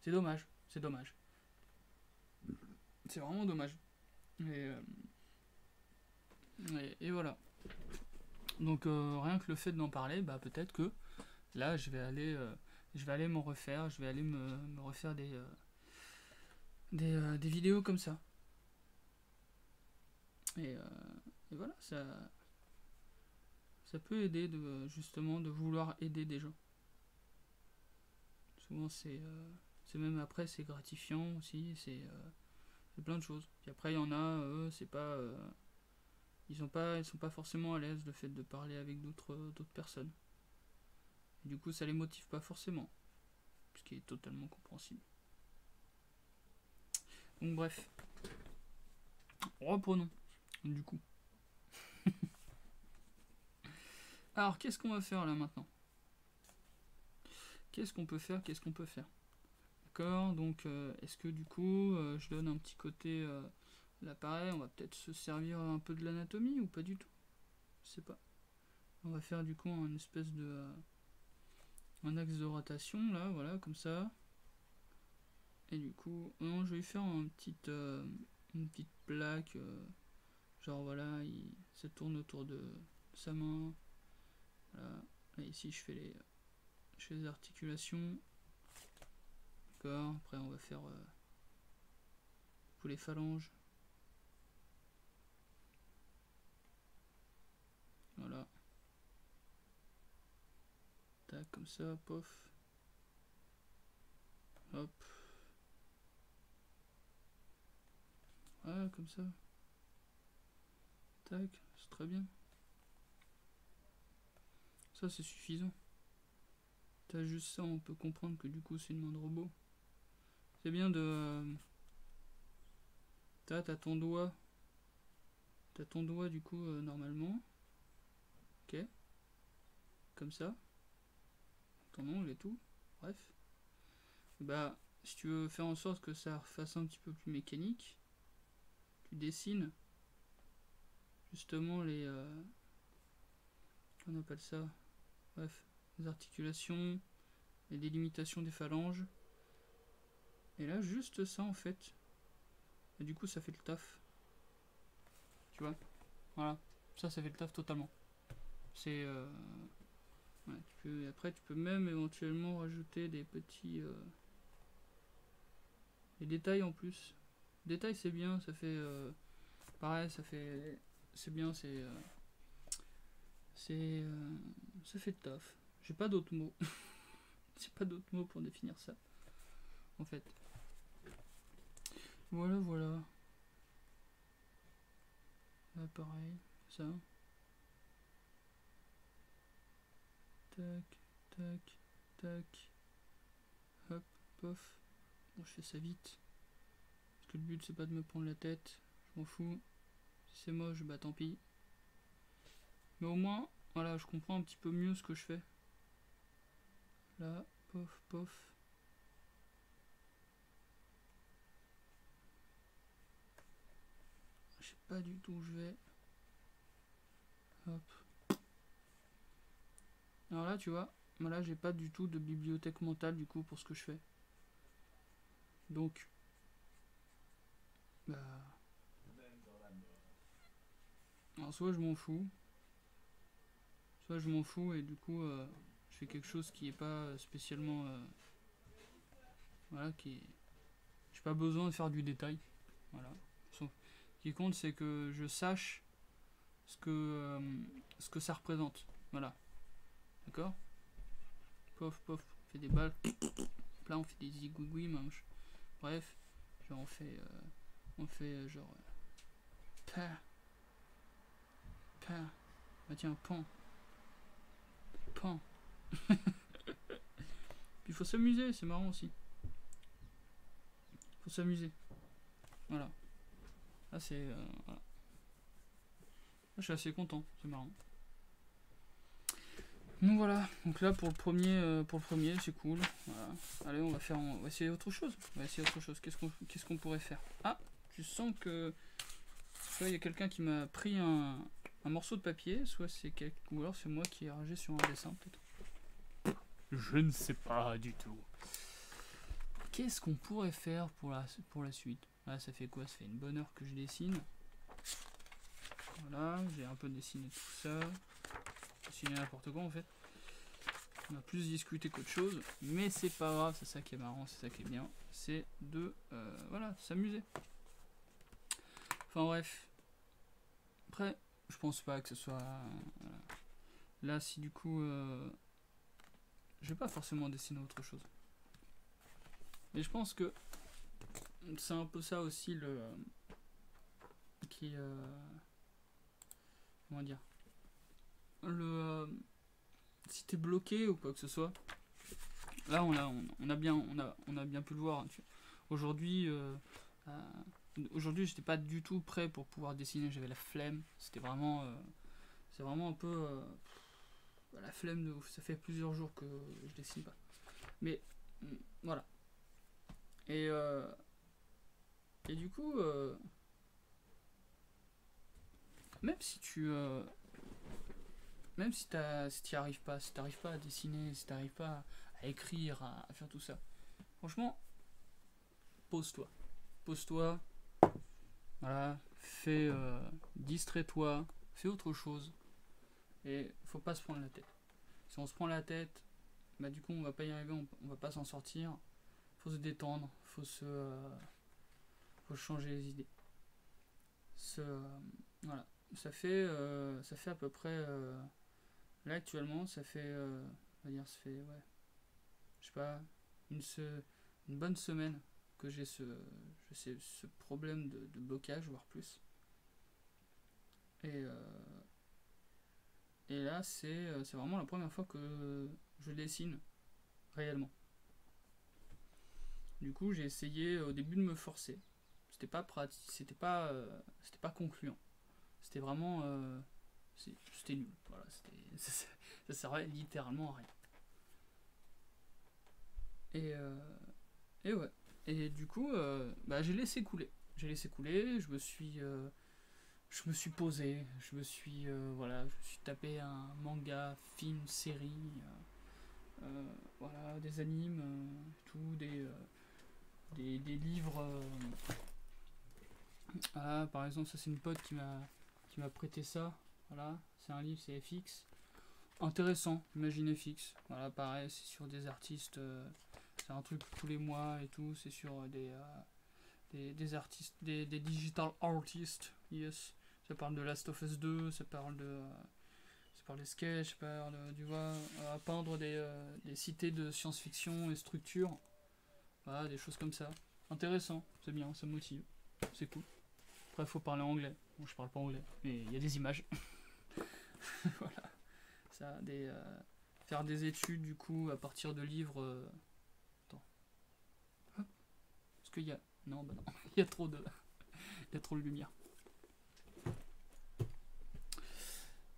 dommage. C'est dommage. C'est vraiment dommage. Et, et voilà. Donc, rien que le fait d'en parler, bah, peut-être que là, je vais aller m'en refaire. Je vais aller me refaire des vidéos comme ça. Et, euh, et voilà, ça peut aider justement de vouloir aider des gens. Souvent c'est même après c'est gratifiant aussi, c'est plein de choses. Puis après il y en a, c'est pas, ils sont pas forcément à l'aise le fait de parler avec d'autres personnes. Et du coup ça les motive pas forcément, ce qui est totalement compréhensible. Donc bref, reprenons du coup. Alors qu'est-ce qu'on va faire là maintenant? Qu'est-ce qu'on peut faire? Qu'est-ce qu'on peut faire? D'accord, donc est-ce que du coup je donne un petit côté l'appareil, on va peut-être se servir un peu de l'anatomie ou pas du tout? Je sais pas. On va faire du coup un espèce de un axe de rotation là, voilà, comme ça. Et du coup, non, je vais faire une petite plaque, genre voilà, ça tourne autour de sa main. Voilà. Et ici je fais les articulations. D'accord. Après on va faire pour les phalanges. Voilà. Tac, comme ça, pof. Hop. Voilà, comme ça. Tac, c'est très bien. Ça, c'est suffisant. T'as juste ça, on peut comprendre que du coup, c'est une main de robot. C'est bien de... T'as ton doigt. T'as ton doigt, du coup, normalement. Ok. Comme ça. Ton ongle et tout. Bref. Bah, si tu veux faire en sorte que ça fasse un petit peu plus mécanique, tu dessines justement les... on appelle ça? Bref, les articulations, les délimitations des phalanges. Et là, juste ça, en fait. Et du coup, ça fait le taf. Tu vois? Voilà. Ça fait le taf totalement. C'est... ouais, après, tu peux même éventuellement rajouter des petits... des détails en plus. Détails, c'est bien, ça fait... pareil, ça fait... C'est bien, c'est... ça fait le taf. J'ai pas d'autres mots. J'ai pas d'autres mots pour définir ça. En fait. Voilà, voilà. Là, pareil. Ça. Tac, tac, tac. Hop, pof. Bon, je fais ça vite. Parce que le but, c'est pas de me prendre la tête. Je m'en fous. Si c'est moche, bah tant pis. Mais au moins, voilà, je comprends un petit peu mieux ce que je fais. Là, pof, pof. Je sais pas du tout où je vais. Hop. Alors là, tu vois, là, j'ai pas du tout de bibliothèque mentale du coup pour ce que je fais. Donc, bah, alors soit je m'en fous, et du coup, je fais quelque chose qui est pas spécialement, voilà, qui, j'ai pas besoin de faire du détail, voilà. Ce qui compte, c'est que je sache ce que ça représente, voilà, d'accord. Pof, pof, on fait des balles, là on fait des zigouigouis, bref, genre on fait genre, pa, pa, bah tiens, pan, pan. Puis il faut s'amuser, c'est marrant aussi. faut s'amuser. Voilà. Là, c'est... voilà. Là, je suis assez content, c'est marrant. Donc voilà, donc là pour le premier c'est cool. Voilà. Allez, on va essayer autre chose. Qu'est-ce qu'on pourrait faire? Ah, tu sens que soit il y a quelqu'un qui m'a pris un morceau de papier, soit c'est ou alors c'est moi qui ai rangé sur un dessin peut-être. Je ne sais pas du tout. Qu'est-ce qu'on pourrait faire pour la suite? Là, ça fait quoi? Ça fait une bonne heure que je dessine. Voilà, j'ai un peu dessiné tout ça. Dessiner n'importe quoi en fait. On a plus discuté qu'autre chose, mais c'est pas grave, c'est ça qui est marrant, c'est ça qui est bien, c'est de voilà, s'amuser. Enfin bref. Après, je pense pas que ce soit voilà. Là si du coup je vais pas forcément dessiner autre chose. Mais je pense que c'est un peu ça aussi le qui comment dire, le si t'es bloqué ou quoi que ce soit, là on a bien pu le voir. Aujourd'hui j'étais pas du tout prêt pour pouvoir dessiner, j'avais la flemme, c'était vraiment c'est vraiment un peu la flemme de ouf. Ça fait plusieurs jours que je dessine pas, mais voilà. Et du coup même si tu même si t'y arrives pas, si t'arrives pas à dessiner, si t'arrives pas à écrire, à faire tout ça, franchement, pose-toi, voilà, distrais-toi, fais autre chose, et faut pas se prendre la tête. Si on se prend la tête, bah du coup on va pas y arriver, on va pas s'en sortir. Faut se détendre, faut changer les idées. Voilà, ça fait à peu près là actuellement ça fait on va dire ça fait ouais, je sais pas, une bonne semaine que j'ai ce problème de blocage, voire plus. Et là c'est vraiment la première fois que je dessine réellement. Du coup j'ai essayé au début de me forcer. C'était pas pratique, c'était pas concluant. C'était vraiment c'était nul. Voilà, ça servait littéralement à rien. Et ouais. Et du coup, j'ai laissé couler. Je me suis posé. Je me suis tapé un manga, film, série, voilà, des animes, tout, des livres. Voilà, par exemple, ça c'est une pote qui m'a prêté ça. Voilà, c'est un livre, c'est FX. Intéressant, Imagine FX. Voilà, pareil, c'est sur des artistes. C'est un truc tous les mois et tout. C'est sur des artistes, des digital artists. Yes. Ça parle de Last of Us 2, ça parle de sketch, ça parle de, peindre des cités de science-fiction et structures. Voilà, des choses comme ça. Intéressant, c'est bien, ça motive. C'est cool. Après, faut parler anglais. Bon, je parle pas anglais, mais il y a des images. Voilà. Ça, faire des études, du coup, à partir de livres. Attends. Est-ce qu'il y a. Non, bah non. Il y a trop de lumière.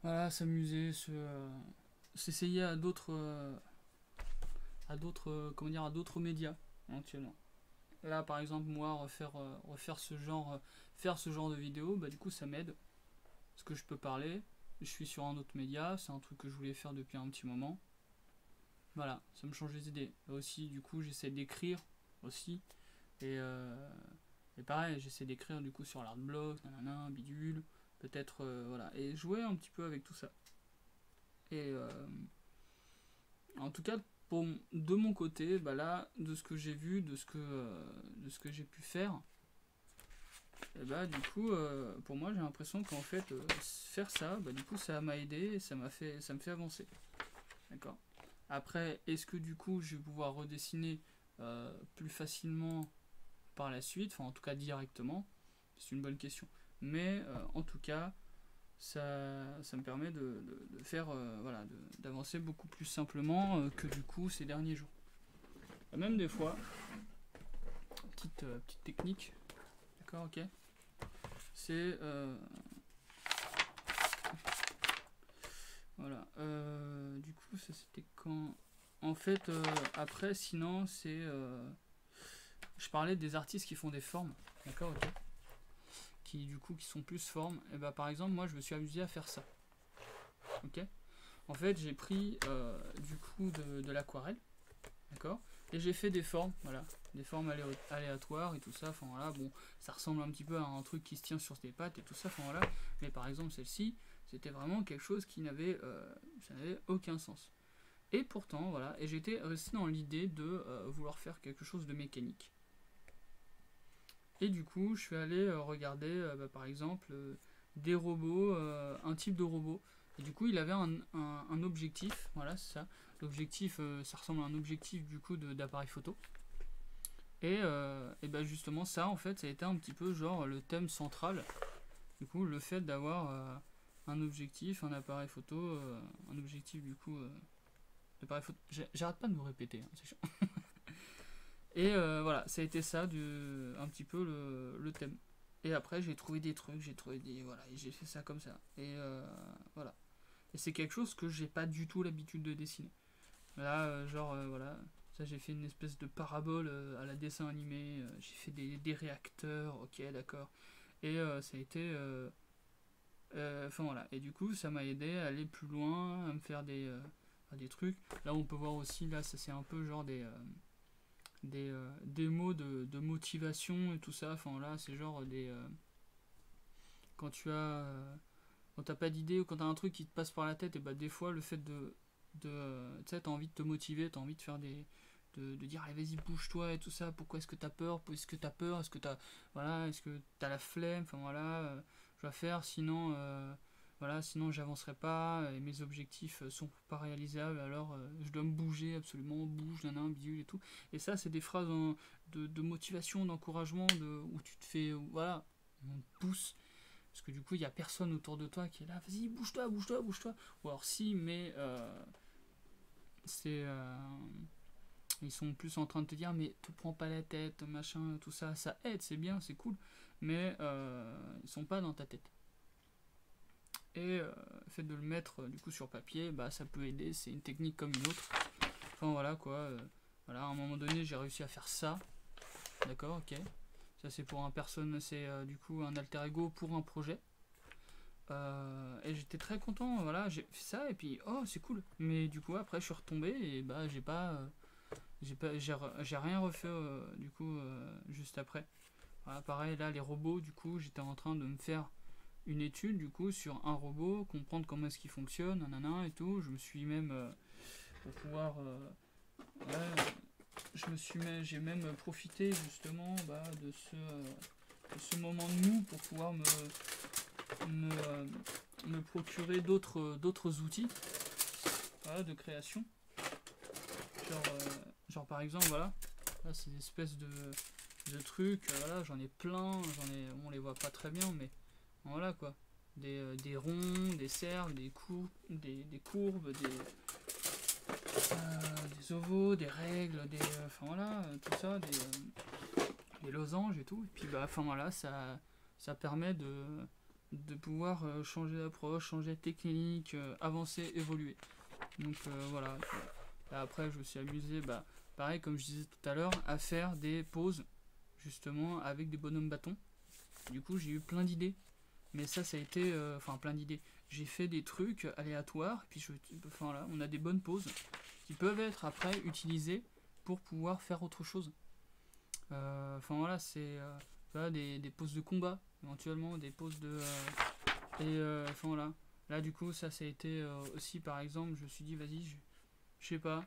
Voilà, s'amuser, s'essayer à d'autres. À d'autres médias, actuellement. Là, par exemple, moi, refaire ce genre de vidéo, bah du coup, ça m'aide. Parce que je peux parler, je suis sur un autre média, c'est un truc que je voulais faire depuis un petit moment. Voilà, ça me change les idées. Là aussi, du coup, j'essaie d'écrire aussi. Et pareil, j'essaie d'écrire du coup sur l'Artblog, nanana, bidule, peut-être, voilà. Et jouer un petit peu avec tout ça. Et en tout cas, de mon côté, bah là, de ce que j'ai vu, de ce que j'ai pu faire, et bah du coup, pour moi, j'ai l'impression qu'en fait, faire ça, bah du coup, ça m'a aidé et ça me fait avancer. D'accord. Après, est-ce que du coup, je vais pouvoir redessiner plus facilement par la suite, enfin en tout cas directement, c'est une bonne question. Mais en tout cas, ça me permet de faire, voilà, d'avancer beaucoup plus simplement que du coup ces derniers jours. Même des fois, petite technique. D'accord, ok. C'est voilà. Du coup, ça c'était quand. En fait, après, sinon, c'est. Je parlais des artistes qui font des formes. D'accord, ok. Qui, du coup, qui sont plus formes. Et bah, par exemple, moi, je me suis amusé à faire ça. Ok. En fait, j'ai pris du coup de l'aquarelle. D'accord. Et j'ai fait des formes, voilà. Des formes aléatoires et tout ça. Enfin, voilà, bon, ça ressemble un petit peu à un truc qui se tient sur des pattes et tout ça. Enfin, voilà. Mais par exemple, celle-ci, c'était vraiment quelque chose qui n'avait ça n'avait aucun sens. Et pourtant, voilà, et j'étais resté dans l'idée de vouloir faire quelque chose de mécanique. Et du coup, je suis allé regarder, par exemple, des robots, un type de robot. Et du coup, il avait un objectif, voilà, c'est ça. L'objectif, ça ressemble à un objectif du coup d'appareil photo. Et ben justement, ça, en fait, ça a été un petit peu genre le thème central. Du coup, le fait d'avoir un objectif, un appareil photo, un objectif du coup d'appareil photo. J'arrête pas de me répéter, hein, c'est chiant. Et voilà, ça a été ça, un petit peu le thème. Et après, j'ai trouvé des trucs, j'ai trouvé des. Voilà, et j'ai fait ça comme ça. Et voilà. Et c'est quelque chose que j'ai pas du tout l'habitude de dessiner. Là, voilà. Ça, j'ai fait une espèce de parabole à la dessin animé. J'ai fait des réacteurs, ok, d'accord. Et ça a été. Enfin voilà. Et du coup, ça m'a aidé à aller plus loin, à me faire des trucs. Là, on peut voir aussi, là, ça c'est un peu genre des mots de motivation et tout ça. Enfin là, c'est genre quand tu as quand t'as pas d'idée ou quand t'as un truc qui te passe par la tête, et bah des fois le fait tu sais, t'as envie de te motiver, t'as envie de faire de dire allez vas-y bouge-toi et tout ça. Pourquoi est-ce que t'as peur? Est-ce que t'as voilà, est-ce que t'as la flemme? Enfin voilà, je dois faire sinon voilà, sinon j'avancerai pas et mes objectifs sont pas réalisables, alors je dois me bouger absolument, bouge, nanan, bidule et tout. Et ça, c'est des phrases de motivation, d'encouragement, où tu te fais, voilà, on te pousse. Parce que du coup, il n'y a personne autour de toi qui est là, vas-y, bouge-toi, bouge-toi, bouge-toi. Ou alors si, mais c'est. Ils sont plus en train de te dire, mais te prends pas la tête, machin, tout ça. Ça aide, c'est bien, c'est cool. Mais ils sont pas dans ta tête. Et le fait de le mettre du coup sur papier, bah ça peut aider, c'est une technique comme une autre. Enfin voilà quoi. Voilà, à un moment donné, j'ai réussi à faire ça. D'accord, ok. Ça c'est pour un personne, c'est du coup un alter ego pour un projet. Et j'étais très content, voilà, j'ai fait ça et puis oh c'est cool. Mais du coup après je suis retombé et bah j'ai rien refait du coup juste après. Voilà, pareil là les robots du coup j'étais en train de me faire une étude du coup sur un robot, comprendre comment est-ce qu'il fonctionne, nanana et tout. Je me suis même pour pouvoir ouais, j'ai même profité justement de ce moment de mou pour pouvoir me, euh, me procurer d'autres outils, voilà, de création. Genre par exemple, voilà, là c'est des espèces de trucs, voilà, j'en ai plein, on les voit pas très bien, mais voilà quoi. Des ronds, des cercles, des courbes, des ovaux, des règles, enfin voilà, tout ça, des losanges et tout. Et puis bah, enfin voilà, ça permet de pouvoir changer d'approche, changer de technique, avancer, évoluer. Donc voilà. Et après, je me suis amusé, bah, pareil comme je disais tout à l'heure, à faire des pauses justement avec des bonhommes bâtons. Du coup, j'ai eu plein d'idées. Mais ça a été, enfin plein d'idées. J'ai fait des trucs aléatoires. Et puis enfin là, on a des bonnes pauses qui peuvent être après utilisées pour pouvoir faire autre chose. Enfin voilà, c'est voilà, des pauses de combat, éventuellement des pauses de enfin voilà. Là du coup ça a été aussi par exemple, je me suis dit vas-y, je sais pas,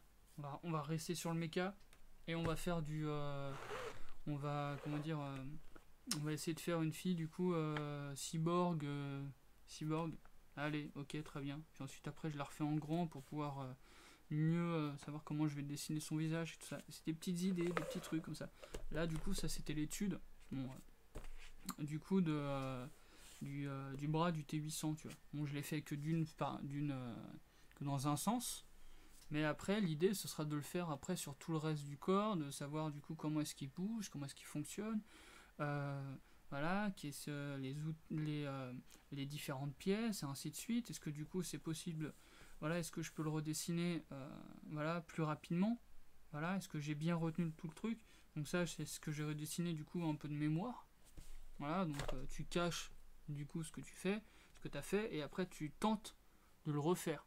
on va rester sur le mecha et on va faire on va comment dire, on va essayer de faire une fille du coup cyborg, cyborg. Allez, ok, très bien. Puis ensuite après je la refais en grand pour pouvoir mieux savoir comment je vais dessiner son visage et tout ça. C'est des petites idées, des petits trucs comme ça. Là du coup ça c'était l'étude. Bon, du coup du bras du T800, tu vois. Bon, je l'ai fait que que dans un sens. Mais après, l'idée, ce sera de le faire après sur tout le reste du corps, de savoir du coup comment est-ce qu'il bouge, comment est-ce qu'il fonctionne, voilà, les différentes pièces, et ainsi de suite. Est-ce que du coup c'est possible, voilà, est-ce que je peux le redessiner voilà, plus rapidement, voilà, est-ce que j'ai bien retenu tout le truc. Donc ça, c'est ce que j'ai redessiné du coup un peu de mémoire. Voilà, donc tu caches du coup ce que tu fais, ce que tu as fait, et après tu tentes de le refaire.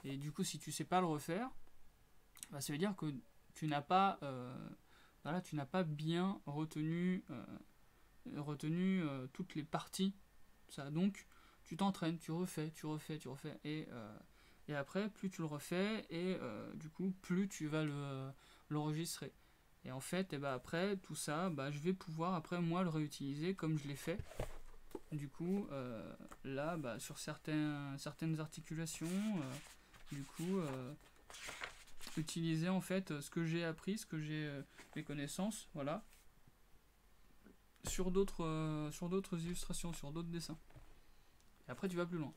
Et du coup, si tu sais pas le refaire, bah, ça veut dire que tu n'as pas, voilà, tu n'as pas bien retenu, toutes les parties. Ça, donc, tu t'entraînes, tu refais, et après, plus tu le refais, et du coup, plus tu vas l'enregistrer. Et en fait, et bah, après tout ça, bah, je vais pouvoir après moi le réutiliser comme je l'ai fait. Du coup, là, bah, sur certaines articulations, du coup, utiliser en fait ce que j'ai appris, ce que j'ai mes connaissances, voilà, sur d'autres illustrations, sur d'autres dessins. Et après, tu vas plus loin.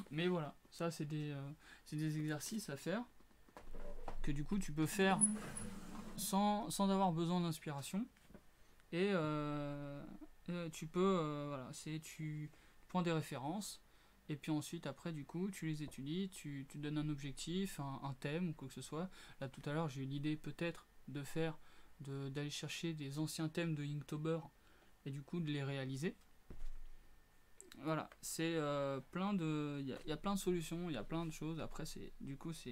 Mais voilà, ça c'est des exercices à faire que du coup tu peux faire sans avoir besoin d'inspiration. Et tu peux, voilà, tu prends des références, et puis ensuite, après, du coup, tu les étudies, tu donnes un objectif, un thème ou quoi que ce soit. Là, tout à l'heure, j'ai eu l'idée peut-être d'aller chercher des anciens thèmes de Inktober, et du coup, de les réaliser. Voilà, c'est plein de. Il y a plein de solutions, il y a plein de choses. Après, c'est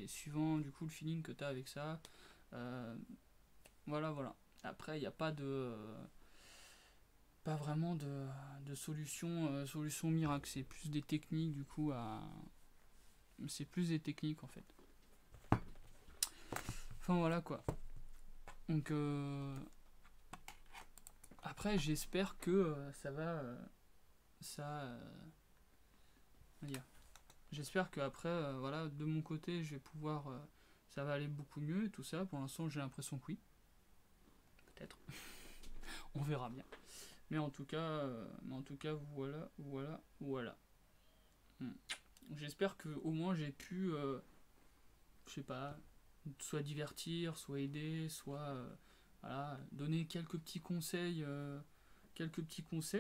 suivant du coup le feeling que tu as avec ça. Voilà, voilà. Après, il n'y a pas vraiment de solution miracle. C'est plus des techniques du coup c'est plus des techniques en fait. Enfin voilà quoi. Donc après j'espère que ça va dire. J'espère que après voilà, de mon côté je vais pouvoir ça va aller beaucoup mieux et tout ça. Pour l'instant j'ai l'impression que oui. Peut-être. On verra bien. Mais en tout cas voilà. J'espère que au moins j'ai pu, je sais pas, soit divertir, soit aider, soit voilà, donner quelques petits conseils.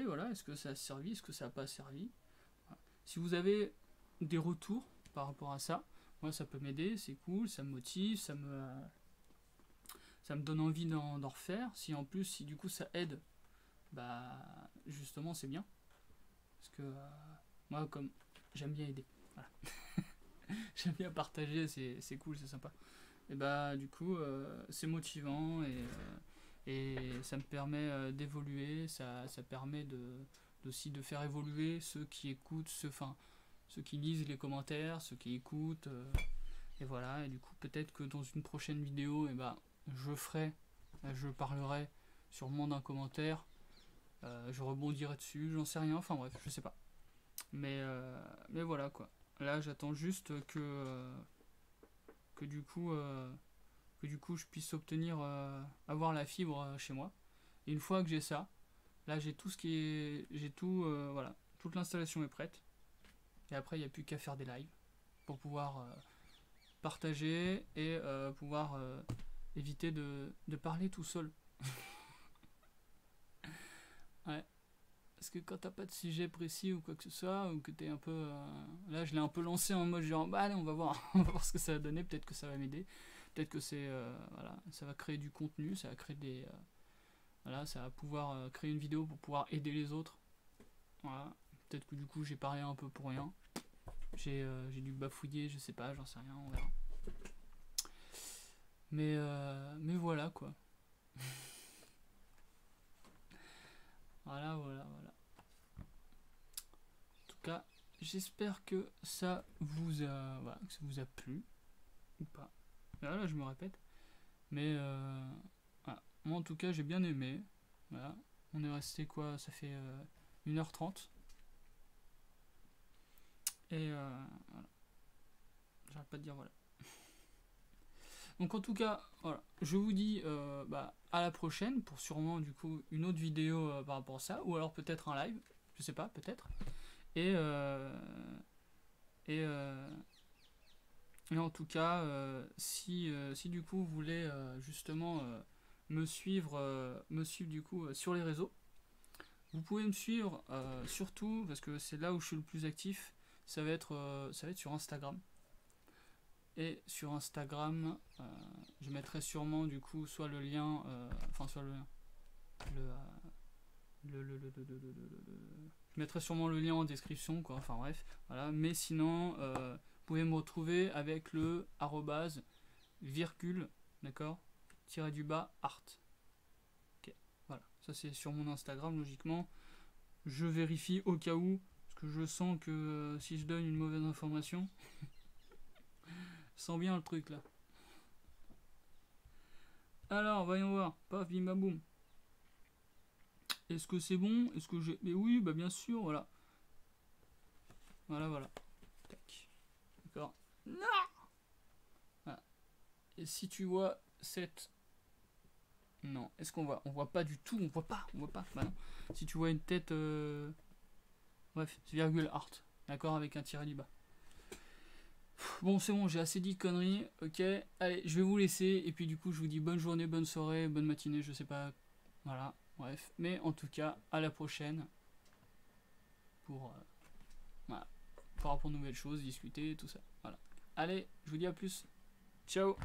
Voilà, est-ce que ça a servi, est-ce que ça n'a pas servi. Voilà. Si vous avez des retours par rapport à ça, moi ça peut m'aider, c'est cool, ça me motive, ça me donne envie d'en refaire. Si en plus, si du coup ça aide, bah justement c'est bien. Parce que moi comme j'aime bien aider, voilà. J'aime bien partager, c'est cool, c'est sympa. Et bah du coup c'est motivant, et ça me permet d'évoluer, ça permet aussi de faire évoluer ceux qui écoutent, ceux qui lisent les commentaires, ceux qui écoutent, et voilà. Et du coup peut-être que dans une prochaine vidéo, et bah, je parlerai sûrement d'un commentaire, je rebondirai dessus, j'en sais rien, enfin bref, je sais pas. Mais voilà quoi. Là j'attends juste que du coup je puisse avoir la fibre chez moi. Et une fois que j'ai ça, là j'ai tout voilà, toute l'installation est prête. Et après il n'y a plus qu'à faire des lives pour pouvoir partager et pouvoir éviter de parler tout seul. Ouais. Parce que quand t'as pas de sujet précis ou quoi que ce soit, ou que t'es un peu. Là, je l'ai un peu lancé en mode genre, bah allez, on va voir, on va voir ce que ça va donner, peut-être que ça va m'aider. Peut-être que voilà, ça va créer du contenu, ça va créer voilà, ça va pouvoir créer une vidéo pour pouvoir aider les autres. Voilà. Peut-être que du coup, j'ai parlé un peu pour rien. J'ai dû bafouiller, je sais pas, j'en sais rien, on verra. Mais voilà quoi. Voilà. En tout cas, j'espère que ça vous a plu ou pas. Là, je me répète. Mais voilà. Moi, en tout cas, j'ai bien aimé. Voilà. On est resté quoi? Ça fait 1h30. Et voilà. J'arrête pas de dire voilà. Donc en tout cas, voilà, je vous dis à la prochaine pour sûrement du coup une autre vidéo par rapport à ça, ou alors peut-être un live, je sais pas, peut-être. Et Et en tout cas, si du coup vous voulez justement me suivre du coup sur les réseaux, vous pouvez me suivre surtout parce que c'est là où je suis le plus actif. Ça va être sur Instagram. Et sur Instagram, je mettrai sûrement du coup soit le lien, enfin soit le lien, je mettrai sûrement le lien en description, quoi. Enfin bref, voilà. Mais sinon, vous pouvez me retrouver avec le arrobase virgule, d'accord, tiré du bas art. Ok, voilà. Ça c'est sur mon Instagram logiquement. Je vérifie au cas où, parce que je sens que si je donne une mauvaise information, je sens bien le truc là. Alors, voyons voir. Paf, bim, bam, boum. Est-ce que c'est bon? Est-ce que j'ai. Mais oui, bah bien sûr, voilà. Voilà, voilà. Tac. D'accord. Non. Voilà. Et si tu vois cette. Non. Est-ce qu'on voit? On voit pas du tout. On voit pas. On voit pas. Bah non. Si tu vois une tête. Bref, virgule art. D'accord, avec un tiret du bas. Bon, c'est bon, j'ai assez dit de conneries. Ok. Allez, je vais vous laisser. Et puis du coup, je vous dis bonne journée, bonne soirée, bonne matinée. Je sais pas. Voilà. Bref. Mais en tout cas, à la prochaine. Pour. Voilà. Par rapport aux nouvelles choses, discuter, tout ça. Voilà. Allez, je vous dis à plus. Ciao.